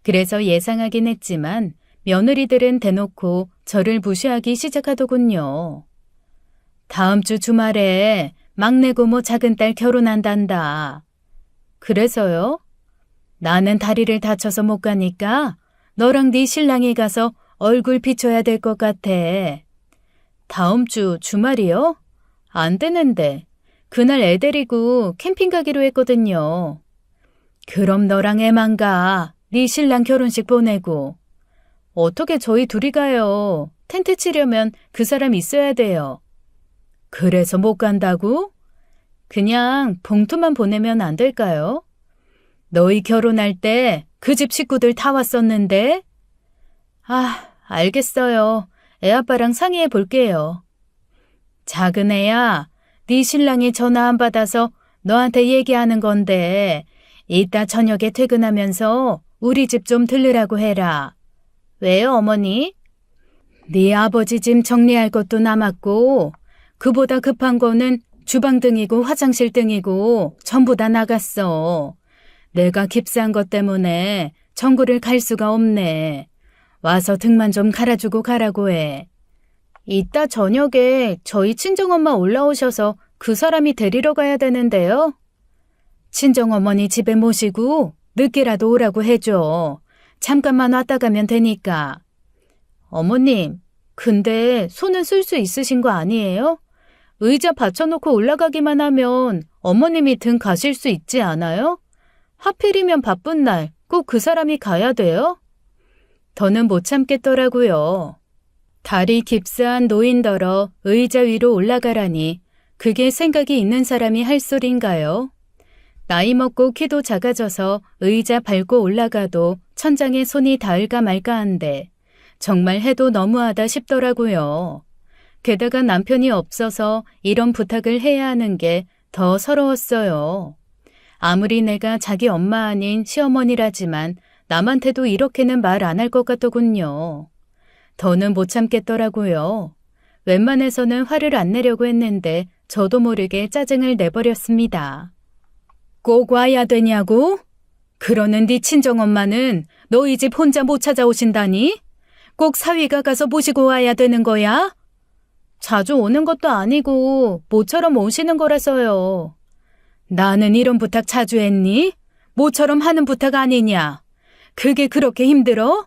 그래서 예상하긴 했지만 며느리들은 대놓고 저를 무시하기 시작하더군요. 다음 주 주말에 막내 고모 작은 딸 결혼한단다. 그래서요? 나는 다리를 다쳐서 못 가니까 너랑 네 신랑이 가서 얼굴 비춰야 될 것 같아. 다음 주 주말이요? 안 되는데. 그날 애 데리고 캠핑 가기로 했거든요. 그럼 너랑 애만 가. 네 신랑 결혼식 보내고. 어떻게 저희 둘이 가요? 텐트 치려면 그 사람 있어야 돼요. 그래서 못 간다고? 그냥 봉투만 보내면 안 될까요? 너희 결혼할 때 그 집 식구들 다 왔었는데? 아, 알겠어요. 애아빠랑 상의해 볼게요. 작은 애야, 네 신랑이 전화 안 받아서 너한테 얘기하는 건데 이따 저녁에 퇴근하면서 우리 집 좀 들르라고 해라. 왜요, 어머니? 네 아버지 짐 정리할 것도 남았고 그보다 급한 거는 주방 등이고 화장실 등이고 전부 다 나갔어. 내가 깁스한 것 때문에 전구를 갈 수가 없네. 와서 등만 좀 갈아주고 가라고 해. 이따 저녁에 저희 친정엄마 올라오셔서 그 사람이 데리러 가야 되는데요. 친정어머니 집에 모시고 늦게라도 오라고 해줘. 잠깐만 왔다 가면 되니까. 어머님, 근데 손은 쓸 수 있으신 거 아니에요? 의자 받쳐놓고 올라가기만 하면 어머님이 등 가실 수 있지 않아요? 하필이면 바쁜 날 꼭 그 사람이 가야 돼요? 더는 못 참겠더라고요. 다리 깁스한 노인더러 의자 위로 올라가라니 그게 생각이 있는 사람이 할 소린가요? 나이 먹고 키도 작아져서 의자 밟고 올라가도 천장에 손이 닿을까 말까 한데 정말 해도 너무하다 싶더라고요. 게다가 남편이 없어서 이런 부탁을 해야 하는 게 더 서러웠어요. 아무리 내가 자기 엄마 아닌 시어머니라지만 남한테도 이렇게는 말 안 할 것 같더군요. 더는 못 참겠더라고요. 웬만해서는 화를 안 내려고 했는데 저도 모르게 짜증을 내버렸습니다. 꼭 와야 되냐고? 그러는 네 친정엄마는 너희 집 혼자 못 찾아오신다니? 꼭 사위가 가서 모시고 와야 되는 거야? 자주 오는 것도 아니고 모처럼 오시는 거라서요. 나는 이런 부탁 자주 했니? 모처럼 하는 부탁 아니냐? 그게 그렇게 힘들어?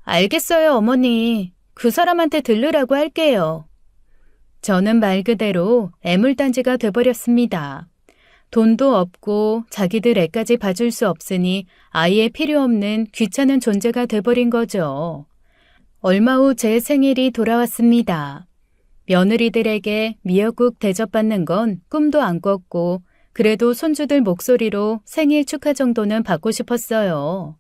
알겠어요, 어머니. 그 사람한테 들르라고 할게요. 저는 말 그대로 애물단지가 돼버렸습니다. 돈도 없고 자기들 애까지 봐줄 수 없으니 아예 필요 없는 귀찮은 존재가 돼버린 거죠. 얼마 후 제 생일이 돌아왔습니다. 며느리들에게 미역국 대접받는 건 꿈도 안 꿨고 그래도 손주들 목소리로 생일 축하 정도는 받고 싶었어요.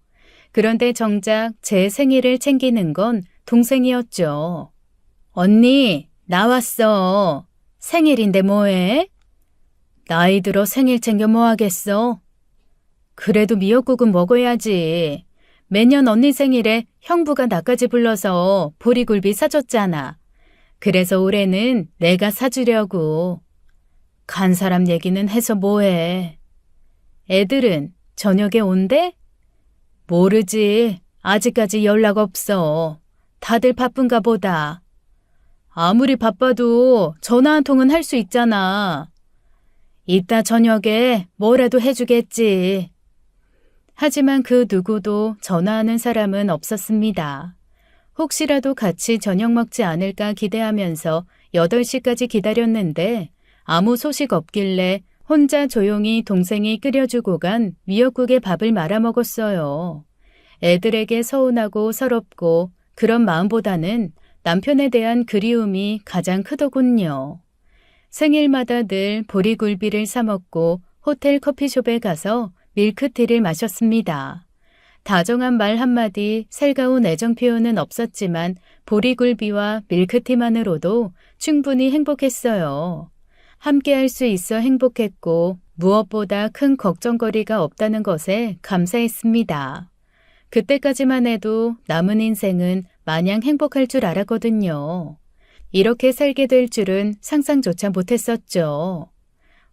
그런데 정작 제 생일을 챙기는 건 동생이었죠. 언니, 나왔어. 생일인데 뭐해? 나이 들어 생일 챙겨 뭐 하겠어? 그래도 미역국은 먹어야지. 매년 언니 생일에 형부가 나까지 불러서 보리굴비 사줬잖아. 그래서 올해는 내가 사주려고. 간 사람 얘기는 해서 뭐해. 애들은 저녁에 온대? 모르지. 아직까지 연락 없어. 다들 바쁜가 보다. 아무리 바빠도 전화 한 통은 할 수 있잖아. 이따 저녁에 뭐라도 해주겠지. 하지만 그 누구도 전화하는 사람은 없었습니다. 혹시라도 같이 저녁 먹지 않을까 기대하면서 8시까지 기다렸는데 아무 소식 없길래 혼자 조용히 동생이 끓여주고 간 미역국에 밥을 말아 먹었어요. 애들에게 서운하고 서럽고 그런 마음보다는 남편에 대한 그리움이 가장 크더군요. 생일마다 늘 보리굴비를 사 먹고 호텔 커피숍에 가서 밀크티를 마셨습니다. 다정한 말 한마디, 살가운 애정 표현은 없었지만 보리굴비와 밀크티만으로도 충분히 행복했어요. 함께 할 수 있어 행복했고 무엇보다 큰 걱정거리가 없다는 것에 감사했습니다. 그때까지만 해도 남은 인생은 마냥 행복할 줄 알았거든요. 이렇게 살게 될 줄은 상상조차 못했었죠.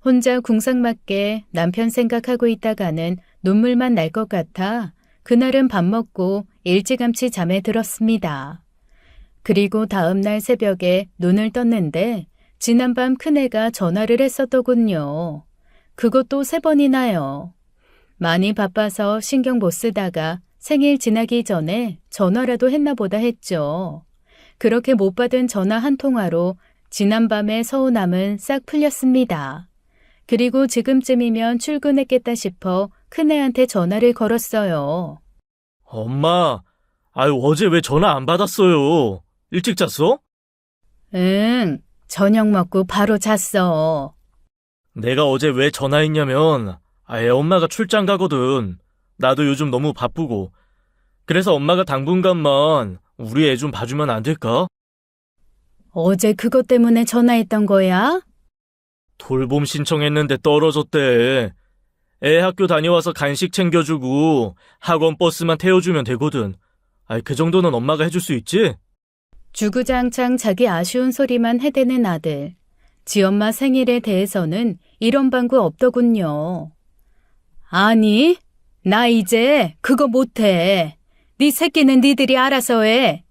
혼자 궁상맞게 남편 생각하고 있다가는 눈물만 날 것 같아 그날은 밥 먹고 일찌감치 잠에 들었습니다. 그리고 다음 날 새벽에 눈을 떴는데 지난밤 큰애가 전화를 했었더군요. 그것도 3번이나요. 많이 바빠서 신경 못 쓰다가 생일 지나기 전에 전화라도 했나 보다 했죠. 그렇게 못 받은 전화 한 통화로 지난밤의 서운함은 싹 풀렸습니다. 그리고 지금쯤이면 출근했겠다 싶어 큰애한테 전화를 걸었어요. 엄마, 아유, 어제 왜 전화 안 받았어요? 일찍 잤어? 응, 저녁 먹고 바로 잤어. 내가 어제 왜 전화했냐면, 애 엄마가 출장 가거든. 나도 요즘 너무 바쁘고. 그래서 엄마가 당분간만 우리 애 좀 봐주면 안 될까? 어제 그것 때문에 전화했던 거야? 돌봄 신청했는데 떨어졌대. 애 학교 다녀와서 간식 챙겨주고 학원 버스만 태워주면 되거든. 그 정도는 엄마가 해줄 수 있지? 주구장창 자기 아쉬운 소리만 해대는 아들. 지엄마 생일에 대해서는 이런 방구 없더군요. 아니, 나 이제 그거 못해. 네 새끼는 니들이 알아서 해.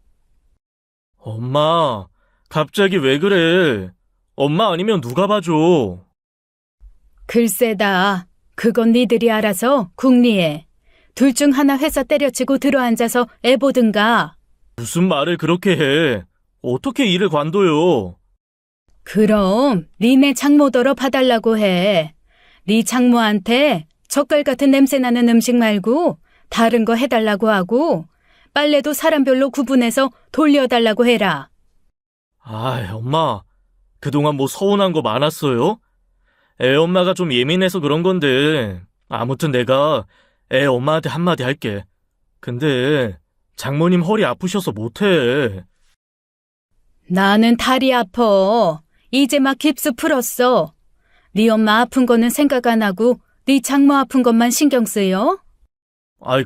엄마, 갑자기 왜 그래? 엄마 아니면 누가 봐줘? 글쎄다. 그건 니들이 알아서 궁리해. 둘 중 하나 회사 때려치고 들어앉아서 애 보든가. 무슨 말을 그렇게 해? 어떻게 일을 관둬요? 그럼 니네 장모더러 봐달라고 해. 네 장모한테 젓갈 같은 냄새 나는 음식 말고 다른 거 해달라고 하고 빨래도 사람별로 구분해서 돌려달라고 해라. 엄마, 그동안 뭐 서운한 거 많았어요? 애 엄마가 좀 예민해서 그런 건데, 아무튼 내가 애 엄마한테 한마디 할게. 근데 장모님 허리 아프셔서 못해. 나는 다리 아파. 이제 막 깁스 풀었어. 네 엄마 아픈 거는 생각 안 하고 네 장모 아픈 것만 신경 쓰여?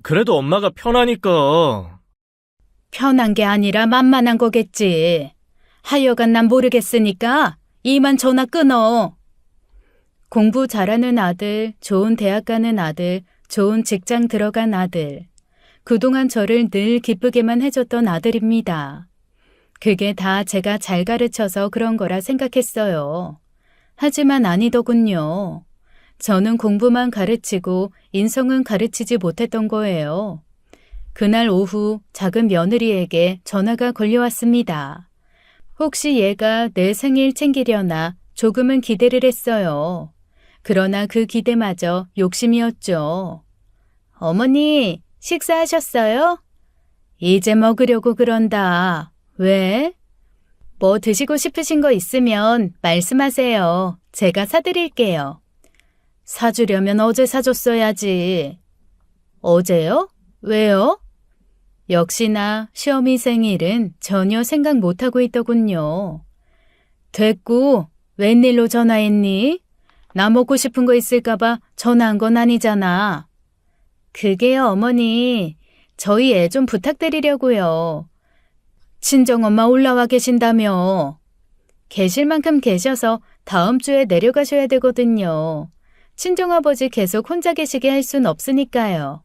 그래도 엄마가 편하니까. 편한 게 아니라 만만한 거겠지. 하여간 난 모르겠으니까 이만 전화 끊어. 공부 잘하는 아들, 좋은 대학 가는 아들, 좋은 직장 들어간 아들. 그동안 저를 늘 기쁘게만 해줬던 아들입니다. 그게 다 제가 잘 가르쳐서 그런 거라 생각했어요. 하지만 아니더군요. 저는 공부만 가르치고 인성은 가르치지 못했던 거예요. 그날 오후 작은 며느리에게 전화가 걸려왔습니다. 혹시 얘가 내 생일 챙기려나 조금은 기대를 했어요. 그러나 그 기대마저 욕심이었죠. 어머니, 식사하셨어요? 이제 먹으려고 그런다. 왜? 뭐 드시고 싶으신 거 있으면 말씀하세요. 제가 사드릴게요. 사주려면 어제 사줬어야지. 어제요? 왜요? 역시나 시어미 생일은 전혀 생각 못하고 있더군요. 됐고, 웬일로 전화했니? 나 먹고 싶은 거 있을까봐 전화한 건 아니잖아. 그게요, 어머니. 저희 애 좀 부탁드리려고요. 친정엄마 올라와 계신다며. 계실 만큼 계셔서 다음 주에 내려가셔야 되거든요. 친정아버지 계속 혼자 계시게 할 순 없으니까요.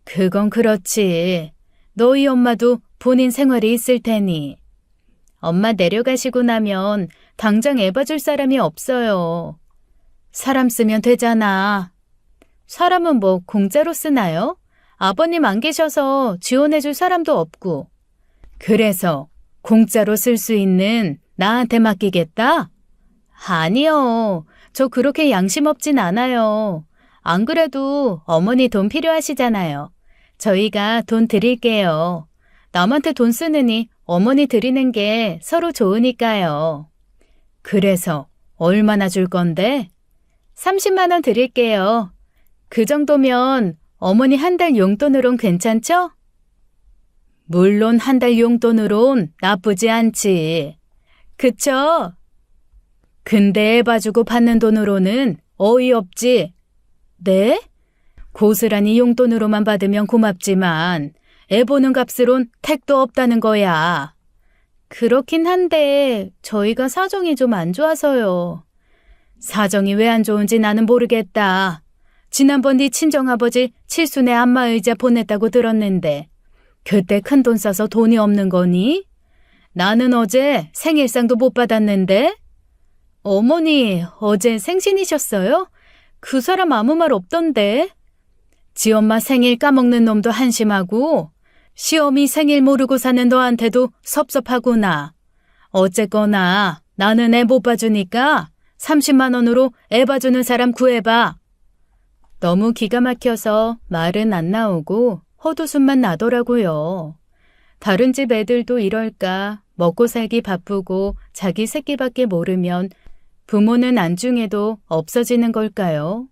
그건 그렇지. 너희 엄마도 본인 생활이 있을 테니. 엄마 내려가시고 나면 당장 애 봐줄 사람이 없어요. 사람 쓰면 되잖아. 사람은 뭐 공짜로 쓰나요? 아버님 안 계셔서 지원해줄 사람도 없고. 그래서 공짜로 쓸 수 있는 나한테 맡기겠다? 아니요. 저 그렇게 양심 없진 않아요. 안 그래도 어머니 돈 필요하시잖아요. 저희가 돈 드릴게요. 남한테 돈 쓰느니 어머니 드리는 게 서로 좋으니까요. 그래서 얼마나 줄 건데? 30만 원 드릴게요. 그 정도면 어머니 한 달 용돈으론 괜찮죠? 물론 한 달 용돈으론 나쁘지 않지. 그쵸? 근데 애 봐주고 받는 돈으로는 어이없지. 네? 고스란히 용돈으로만 받으면 고맙지만 애 보는 값으론 택도 없다는 거야. 그렇긴 한데 저희가 사정이 좀 안 좋아서요. 사정이 왜 안 좋은지 나는 모르겠다. 지난번 네 친정아버지 칠순에 안마의자 보냈다고 들었는데 그때 큰돈 써서 돈이 없는 거니? 나는 어제 생일상도 못 받았는데? 어머니, 어제 생신이셨어요? 그 사람 아무 말 없던데. 지 엄마 생일 까먹는 놈도 한심하고 시어미 생일 모르고 사는 너한테도 섭섭하구나. 어쨌거나 나는 애 못 봐주니까 30만 원으로 애 봐주는 사람 구해봐. 너무 기가 막혀서 말은 안 나오고 헛웃음만 나더라고요. 다른 집 애들도 이럴까 먹고 살기 바쁘고 자기 새끼밖에 모르면 부모는 안중에도 없어지는 걸까요?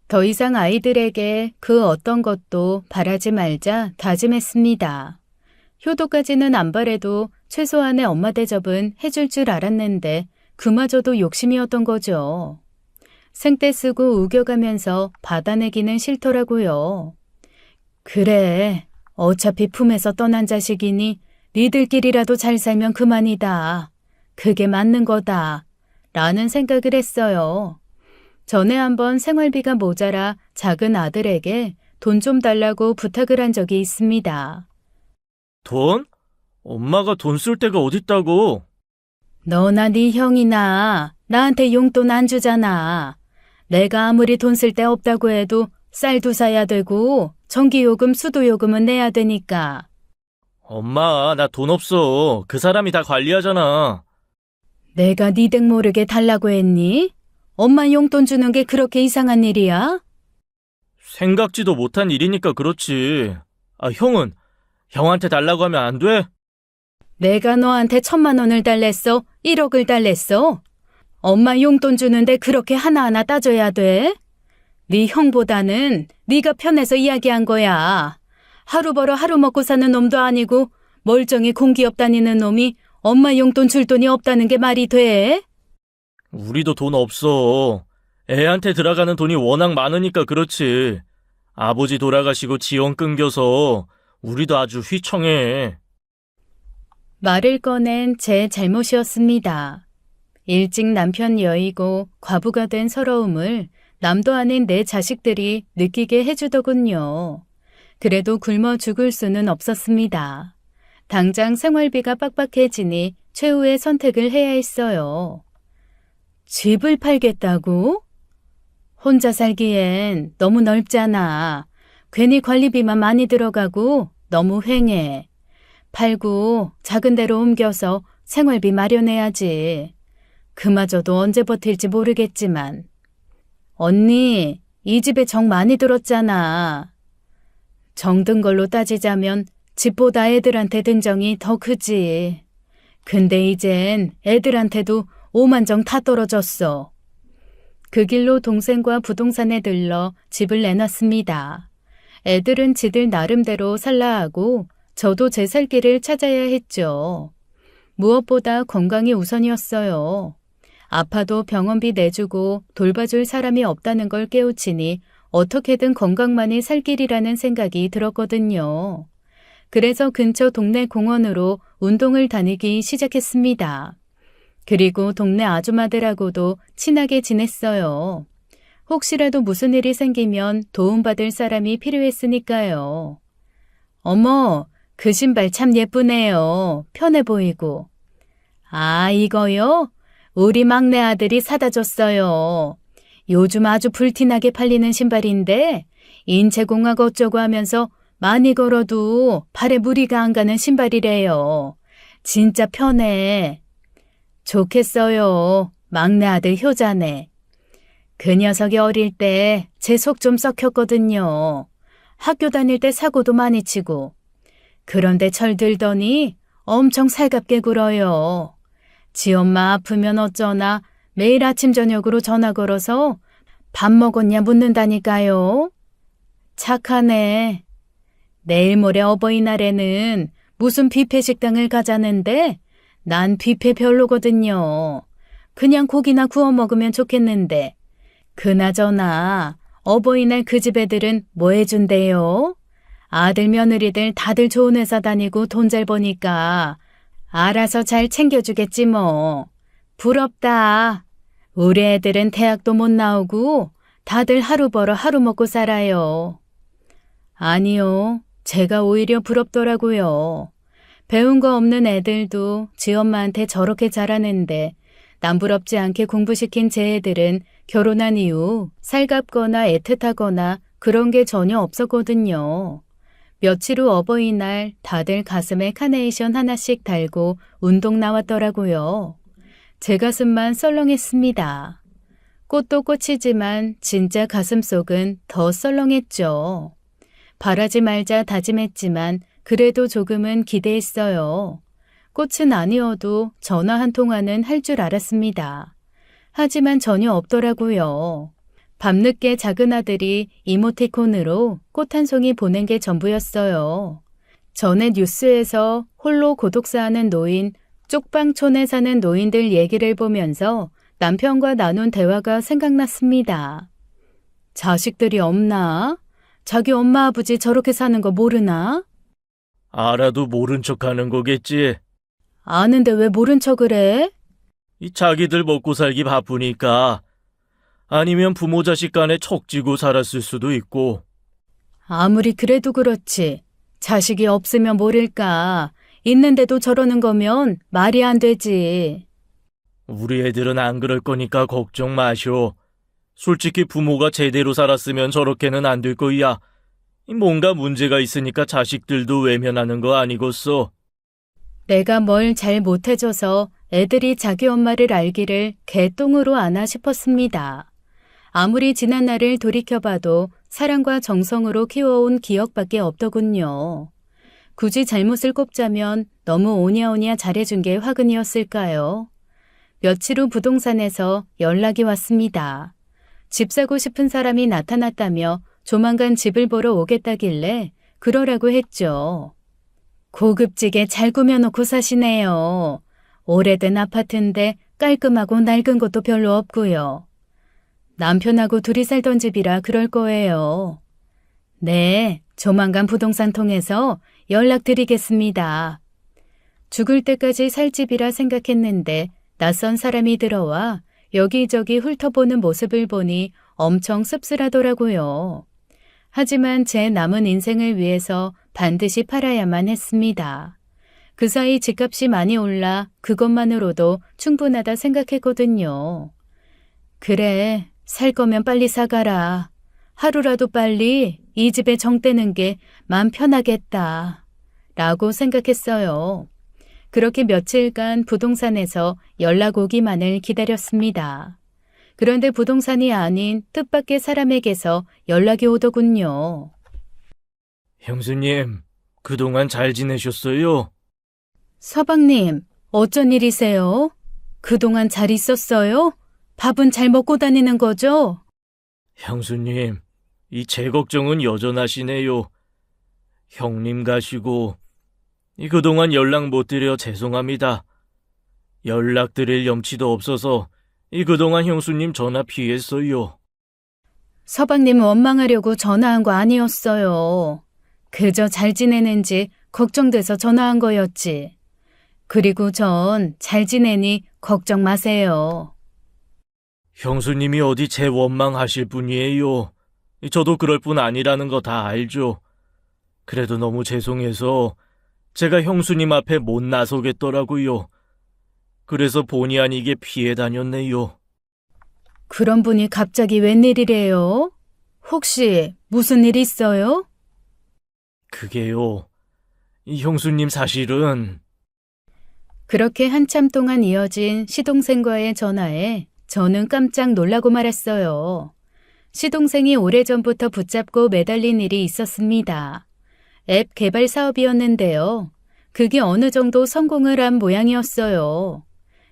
더 이상 아이들에게 그 어떤 것도 바라지 말자 다짐했습니다. 효도까지는 안 바래도 최소한의 엄마 대접은 해줄 줄 알았는데 그마저도 욕심이었던 거죠. 생떼 쓰고 우겨가면서 받아내기는 싫더라고요. 그래, 어차피 품에서 떠난 자식이니 니들끼리라도 잘 살면 그만이다. 그게 맞는 거다. 라는 생각을 했어요. 전에 한번 생활비가 모자라 작은 아들에게 돈 좀 달라고 부탁을 한 적이 있습니다. 돈? 엄마가 돈 쓸 데가 어딨다고? 너나 네 형이나 나한테 용돈 안 주잖아. 내가 아무리 돈 쓸 데 없다고 해도 쌀도 사야 되고 전기요금, 수도요금은 내야 되니까. 엄마, 나 돈 없어. 그 사람이 다 관리하잖아. 내가 네 댁 모르게 달라고 했니? 엄마 용돈 주는 게 그렇게 이상한 일이야? 생각지도 못한 일이니까 그렇지. 아, 형은? 형한테 달라고 하면 안 돼? 내가 너한테 1,000만 원을 달랬어? 1억을 달랬어? 엄마 용돈 주는데 그렇게 하나하나 따져야 돼? 네 형보다는 네가 편해서 이야기한 거야. 하루 벌어 하루 먹고 사는 놈도 아니고 멀쩡히 공기업 다니는 놈이 엄마 용돈 줄 돈이 없다는 게 말이 돼? 우리도 돈 없어. 애한테 들어가는 돈이 워낙 많으니까 그렇지. 아버지 돌아가시고 지원 끊겨서 우리도 아주 휘청해. 말을 꺼낸 제 잘못이었습니다. 일찍 남편 여의고 과부가 된 서러움을 남도 아닌 내 자식들이 느끼게 해주더군요. 그래도 굶어 죽을 수는 없었습니다. 당장 생활비가 빡빡해지니 최후의 선택을 해야 했어요. 집을 팔겠다고? 혼자 살기엔 너무 넓잖아. 괜히 관리비만 많이 들어가고 너무 휑해. 팔고 작은 데로 옮겨서 생활비 마련해야지. 그마저도 언제 버틸지 모르겠지만. 언니, 이 집에 정 많이 들었잖아. 정든 걸로 따지자면 집보다 애들한테 든 정이 더 크지. 근데 이젠 애들한테도 5만 정 다 떨어졌어. 그 길로 동생과 부동산에 들러 집을 내놨습니다. 애들은 지들 나름대로 살라 하고 저도 제 살 길을 찾아야 했죠. 무엇보다 건강이 우선이었어요. 아파도 병원비 내주고 돌봐줄 사람이 없다는 걸 깨우치니 어떻게든 건강만이 살 길이라는 생각이 들었거든요. 그래서 근처 동네 공원으로 운동을 다니기 시작했습니다. 그리고 동네 아줌마들하고도 친하게 지냈어요. 혹시라도 무슨 일이 생기면 도움받을 사람이 필요했으니까요. 어머, 그 신발 참 예쁘네요. 편해 보이고. 아, 이거요? 우리 막내 아들이 사다 줬어요. 요즘 아주 불티나게 팔리는 신발인데 인체공학 어쩌고 하면서 많이 걸어도 발에 무리가 안 가는 신발이래요. 진짜 편해. 좋겠어요. 막내 아들 효자네. 그 녀석이 어릴 때 제 속 좀 썩혔거든요. 학교 다닐 때 사고도 많이 치고. 그런데 철들더니 엄청 살갑게 굴어요. 지 엄마 아프면 어쩌나 매일 아침 저녁으로 전화 걸어서 밥 먹었냐 묻는다니까요. 착하네. 내일 모레 어버이날에는 무슨 뷔페 식당을 가자는데 난 뷔페 별로거든요. 그냥 고기나 구워 먹으면 좋겠는데. 그나저나 어버이날 그 집 애들은 뭐 해준대요? 아들 며느리들 다들 좋은 회사 다니고 돈 잘 버니까 알아서 잘 챙겨주겠지 뭐. 부럽다. 우리 애들은 대학도 못 나오고 다들 하루 벌어 하루 먹고 살아요. 아니요. 제가 오히려 부럽더라고요. 배운 거 없는 애들도 지 엄마한테 저렇게 잘하는데 남부럽지 않게 공부시킨 제 애들은 결혼한 이후 살갑거나 애틋하거나 그런 게 전혀 없었거든요. 며칠 후 어버이날 다들 가슴에 카네이션 하나씩 달고 운동 나왔더라고요. 제 가슴만 썰렁했습니다. 꽃도 꽃이지만 진짜 가슴속은 더 썰렁했죠. 바라지 말자 다짐했지만 그래도 조금은 기대했어요. 꽃은 아니어도 전화 한 통화는 할 줄 알았습니다. 하지만 전혀 없더라고요. 밤늦게 작은 아들이 이모티콘으로 꽃 한 송이 보낸 게 전부였어요. 전에 뉴스에서 홀로 고독사하는 노인, 쪽방촌에 사는 노인들 얘기를 보면서 남편과 나눈 대화가 생각났습니다. 자식들이 없나? 자기 엄마 아버지 저렇게 사는 거 모르나? 알아도 모른 척하는 거겠지. 아는데 왜 모른 척을 해? 이 자기들 먹고 살기 바쁘니까. 아니면 부모 자식 간에 척지고 살았을 수도 있고. 아무리 그래도 그렇지. 자식이 없으면 모를까. 있는데도 저러는 거면 말이 안 되지. 우리 애들은 안 그럴 거니까 걱정 마쇼. 솔직히 부모가 제대로 살았으면 저렇게는 안 될 거야. 뭔가 문제가 있으니까 자식들도 외면하는 거 아니겠어. 내가 뭘 잘 못해줘서 애들이 자기 엄마를 알기를 개똥으로 아나 싶었습니다. 아무리 지난 날을 돌이켜봐도 사랑과 정성으로 키워온 기억밖에 없더군요. 굳이 잘못을 꼽자면 너무 오냐오냐 잘해준 게 화근이었을까요? 며칠 후 부동산에서 연락이 왔습니다. 집 사고 싶은 사람이 나타났다며 조만간 집을 보러 오겠다길래 그러라고 했죠. 고급지게 잘 꾸며놓고 사시네요. 오래된 아파트인데 깔끔하고 낡은 것도 별로 없고요. 남편하고 둘이 살던 집이라 그럴 거예요. 네, 조만간 부동산 통해서 연락드리겠습니다. 죽을 때까지 살 집이라 생각했는데 낯선 사람이 들어와 여기저기 훑어보는 모습을 보니 엄청 씁쓸하더라고요. 하지만 제 남은 인생을 위해서 반드시 팔아야만 했습니다. 그 사이 집값이 많이 올라 그것만으로도 충분하다 생각했거든요. 그래, 살 거면 빨리 사가라. 하루라도 빨리 이 집에 정 떼는 게 맘 편하겠다. 라고 생각했어요. 그렇게 며칠간 부동산에서 연락 오기만을 기다렸습니다. 그런데 부동산이 아닌 뜻밖의 사람에게서 연락이 오더군요. 형수님, 그동안 잘 지내셨어요? 서방님, 어쩐 일이세요? 그동안 잘 있었어요? 밥은 잘 먹고 다니는 거죠? 형수님, 이 제 걱정은 여전하시네요. 형님 가시고 그동안 연락 못 드려 죄송합니다. 연락드릴 염치도 없어서 그동안 형수님 전화 피했어요. 서방님 원망하려고 전화한 거 아니었어요. 그저 잘 지내는지 걱정돼서 전화한 거였지. 그리고 전 잘 지내니 걱정 마세요. 형수님이 어디 제 원망하실 분이에요. 저도 그럴 뿐 아니라는 거 다 알죠. 그래도 너무 죄송해서 제가 형수님 앞에 못 나서겠더라고요. 그래서 본의 아니게 피해 다녔네요. 그런 분이 갑자기 웬일이래요? 혹시 무슨 일 있어요? 그게요. 이 형수님 사실은 그렇게 한참 동안 이어진 시동생과의 전화에 저는 깜짝 놀라고 말았어요. 시동생이 오래전부터 붙잡고 매달린 일이 있었습니다. 앱 개발 사업이었는데요. 그게 어느 정도 성공을 한 모양이었어요.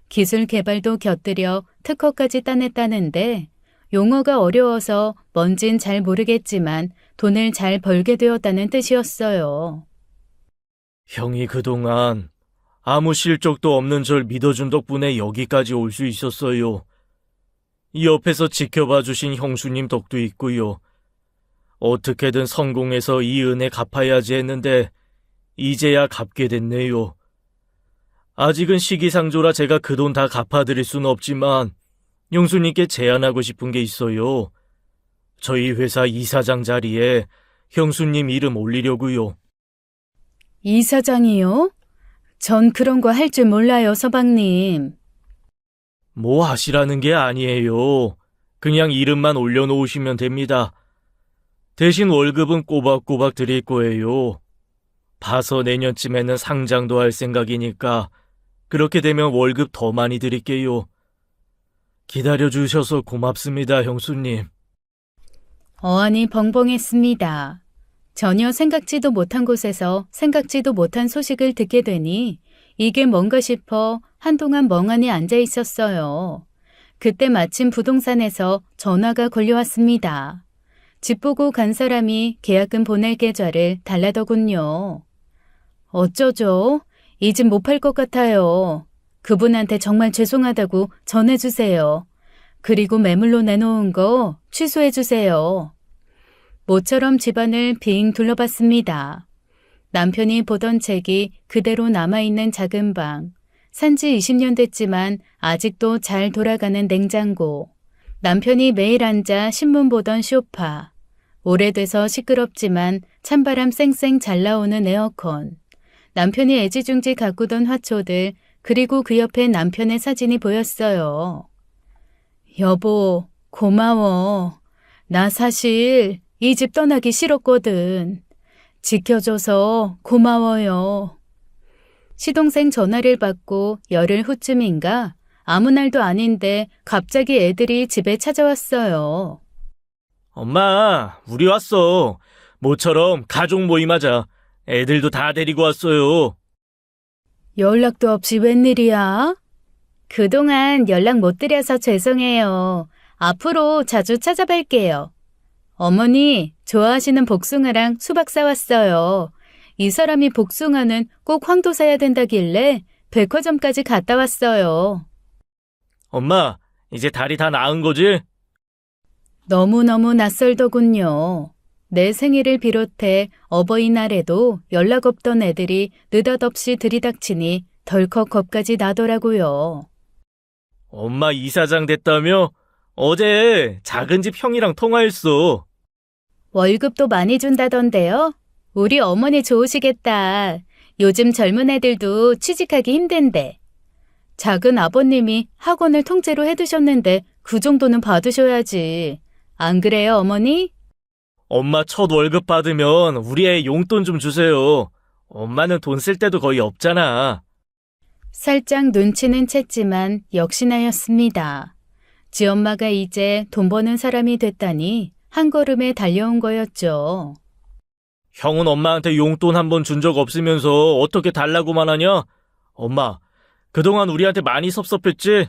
기술 개발도 곁들여 특허까지 따냈다는데 용어가 어려워서 뭔진 잘 모르겠지만 돈을 잘 벌게 되었다는 뜻이었어요. 형이 그동안 아무 실적도 없는 절 믿어준 덕분에 여기까지 올 수 있었어요. 이 옆에서 지켜봐 주신 형수님 덕도 있고요. 어떻게든 성공해서 이 은혜 갚아야지 했는데 이제야 갚게 됐네요. 아직은 시기상조라 제가 그 돈 다 갚아드릴 수는 없지만 형수님께 제안하고 싶은 게 있어요. 저희 회사 이사장 자리에 형수님 이름 올리려고요. 이사장이요? 전 그런 거 할 줄 몰라요, 서방님. 뭐 하시라는 게 아니에요. 그냥 이름만 올려놓으시면 됩니다. 대신 월급은 꼬박꼬박 드릴 거예요. 봐서 내년쯤에는 상장도 할 생각이니까 그렇게 되면 월급 더 많이 드릴게요. 기다려주셔서 고맙습니다, 형수님. 어안이 벙벙했습니다. 전혀 생각지도 못한 곳에서 생각지도 못한 소식을 듣게 되니 이게 뭔가 싶어 한동안 멍하니 앉아 있었어요. 그때 마침 부동산에서 전화가 걸려왔습니다. 집 보고 간 사람이 계약금 보낼 계좌를 달라더군요. 어쩌죠? 이 집 못 팔 것 같아요. 그분한테 정말 죄송하다고 전해주세요. 그리고 매물로 내놓은 거 취소해주세요. 모처럼 집안을 빙 둘러봤습니다. 남편이 보던 책이 그대로 남아있는 작은 방, 산지 20년 됐지만 아직도 잘 돌아가는 냉장고, 남편이 매일 앉아 신문 보던 소파, 오래돼서 시끄럽지만 찬바람 쌩쌩 잘 나오는 에어컨, 남편이 애지중지 가꾸던 화초들, 그리고 그 옆에 남편의 사진이 보였어요. 여보, 고마워. 나 사실 이 집 떠나기 싫었거든. 지켜줘서 고마워요. 시동생 전화를 받고 열흘 후쯤인가 아무 날도 아닌데 갑자기 애들이 집에 찾아왔어요. 엄마, 우리 왔어. 모처럼 가족 모임하자. 애들도 다 데리고 왔어요. 연락도 없이 웬일이야? 그동안 연락 못 드려서 죄송해요. 앞으로 자주 찾아뵐게요. 어머니, 좋아하시는 복숭아랑 수박 사왔어요. 이 사람이 복숭아는 꼭 황도 사야 된다길래 백화점까지 갔다 왔어요. 엄마, 이제 다리 다 나은 거지? 너무너무 낯설더군요. 내 생일을 비롯해 어버이날에도 연락 없던 애들이 느닷없이 들이닥치니 덜컥 겁까지 나더라고요. 엄마 이사장 됐다며? 어제 작은 집 형이랑 통화했어. 월급도 많이 준다던데요? 우리 어머니 좋으시겠다. 요즘 젊은 애들도 취직하기 힘든데. 작은 아버님이 학원을 통째로 해두셨는데 그 정도는 받으셔야지. 안 그래요, 어머니? 엄마 첫 월급 받으면 우리 애 용돈 좀 주세요. 엄마는 돈 쓸 때도 거의 없잖아. 살짝 눈치는 챘지만 역시나였습니다. 지엄마가 이제 돈 버는 사람이 됐다니 한 걸음에 달려온 거였죠. 형은 엄마한테 용돈 한 번 준 적 없으면서 어떻게 달라고만 하냐? 엄마, 그동안 우리한테 많이 섭섭했지?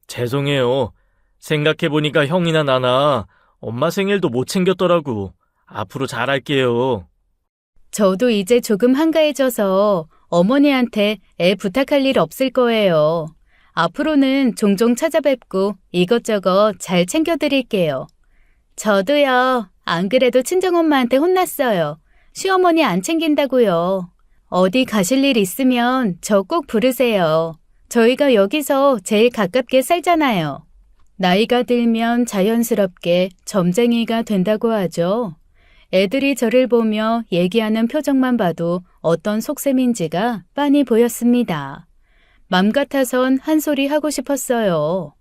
죄송해요. 생각해보니까 형이나 나나 엄마 생일도 못 챙겼더라고. 앞으로 잘할게요. 저도 이제 조금 한가해져서 어머니한테 애 부탁할 일 없을 거예요. 앞으로는 종종 찾아뵙고 이것저것 잘 챙겨드릴게요. 저도요. 안 그래도 친정엄마한테 혼났어요. 시어머니 안 챙긴다고요. 어디 가실 일 있으면 저 꼭 부르세요. 저희가 여기서 제일 가깝게 살잖아요. 나이가 들면 자연스럽게 점쟁이가 된다고 하죠. 애들이 저를 보며 얘기하는 표정만 봐도 어떤 속셈인지가 빤히 보였습니다. 맘 같아선 한 소리 하고 싶었어요.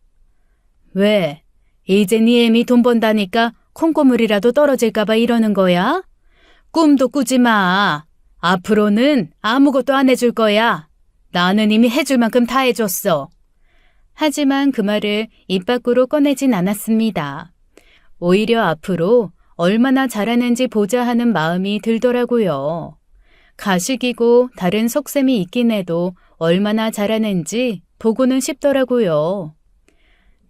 왜? 이제 네 애미 돈 번다니까 콩고물이라도 떨어질까봐 이러는 거야? 꿈도 꾸지 마. 앞으로는 아무것도 안 해줄 거야. 나는 이미 해줄 만큼 다 해줬어. 하지만 그 말을 입 밖으로 꺼내진 않았습니다. 오히려 앞으로 얼마나 잘하는지 보자 하는 마음이 들더라고요. 가식이고 다른 속셈이 있긴 해도 얼마나 잘하는지 보고는 싶더라고요.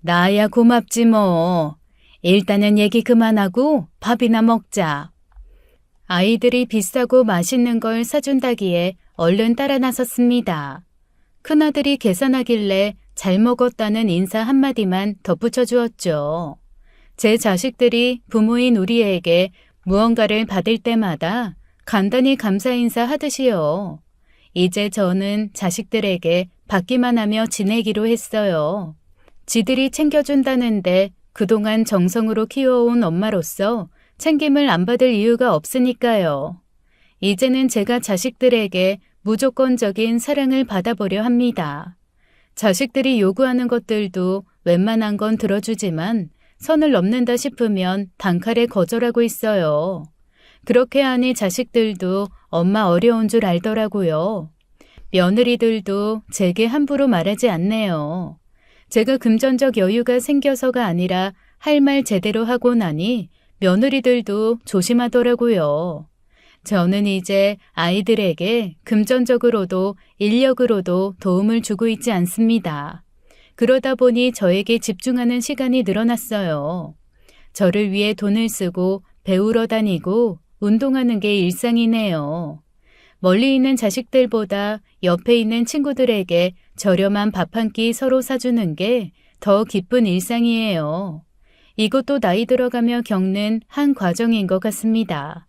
나야 고맙지 뭐. 일단은 얘기 그만하고 밥이나 먹자. 아이들이 비싸고 맛있는 걸 사준다기에 얼른 따라 나섰습니다. 큰아들이 계산하길래 잘 먹었다는 인사 한마디만 덧붙여 주었죠. 제 자식들이 부모인 우리에게 무언가를 받을 때마다 간단히 감사 인사 하듯이요. 이제 저는 자식들에게 받기만 하며 지내기로 했어요. 지들이 챙겨준다는데 그동안 정성으로 키워온 엄마로서 챙김을 안 받을 이유가 없으니까요. 이제는 제가 자식들에게 무조건적인 사랑을 받아보려 합니다. 자식들이 요구하는 것들도 웬만한 건 들어주지만 선을 넘는다 싶으면 단칼에 거절하고 있어요. 그렇게 하니 자식들도 엄마 어려운 줄 알더라고요. 며느리들도 제게 함부로 말하지 않네요. 제가 금전적 여유가 생겨서가 아니라 할 말 제대로 하고 나니 며느리들도 조심하더라고요. 저는 이제 아이들에게 금전적으로도 인력으로도 도움을 주고 있지 않습니다. 그러다 보니 저에게 집중하는 시간이 늘어났어요. 저를 위해 돈을 쓰고 배우러 다니고 운동하는 게 일상이네요. 멀리 있는 자식들보다 옆에 있는 친구들에게 저렴한 밥 한 끼 서로 사주는 게 더 기쁜 일상이에요. 이것도 나이 들어가며 겪는 한 과정인 것 같습니다.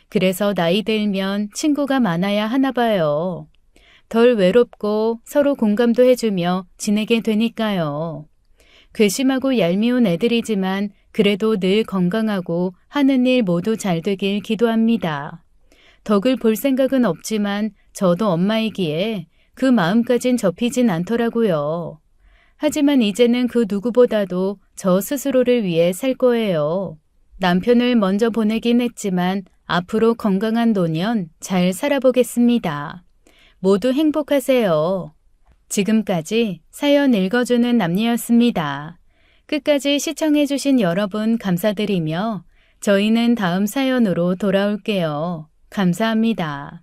그래서 나이 들면 친구가 많아야 하나 봐요. 덜 외롭고 서로 공감도 해주며 지내게 되니까요. 괘씸하고 얄미운 애들이지만 그래도 늘 건강하고 하는 일 모두 잘 되길 기도합니다. 덕을 볼 생각은 없지만 저도 엄마이기에 그 마음까진 접히진 않더라고요. 하지만 이제는 그 누구보다도 저 스스로를 위해 살 거예요. 남편을 먼저 보내긴 했지만 앞으로 건강한 노년 잘 살아보겠습니다. 모두 행복하세요. 지금까지 사연 읽어주는 남녀였습니다. 끝까지 시청해주신 여러분 감사드리며 저희는 다음 사연으로 돌아올게요. 감사합니다.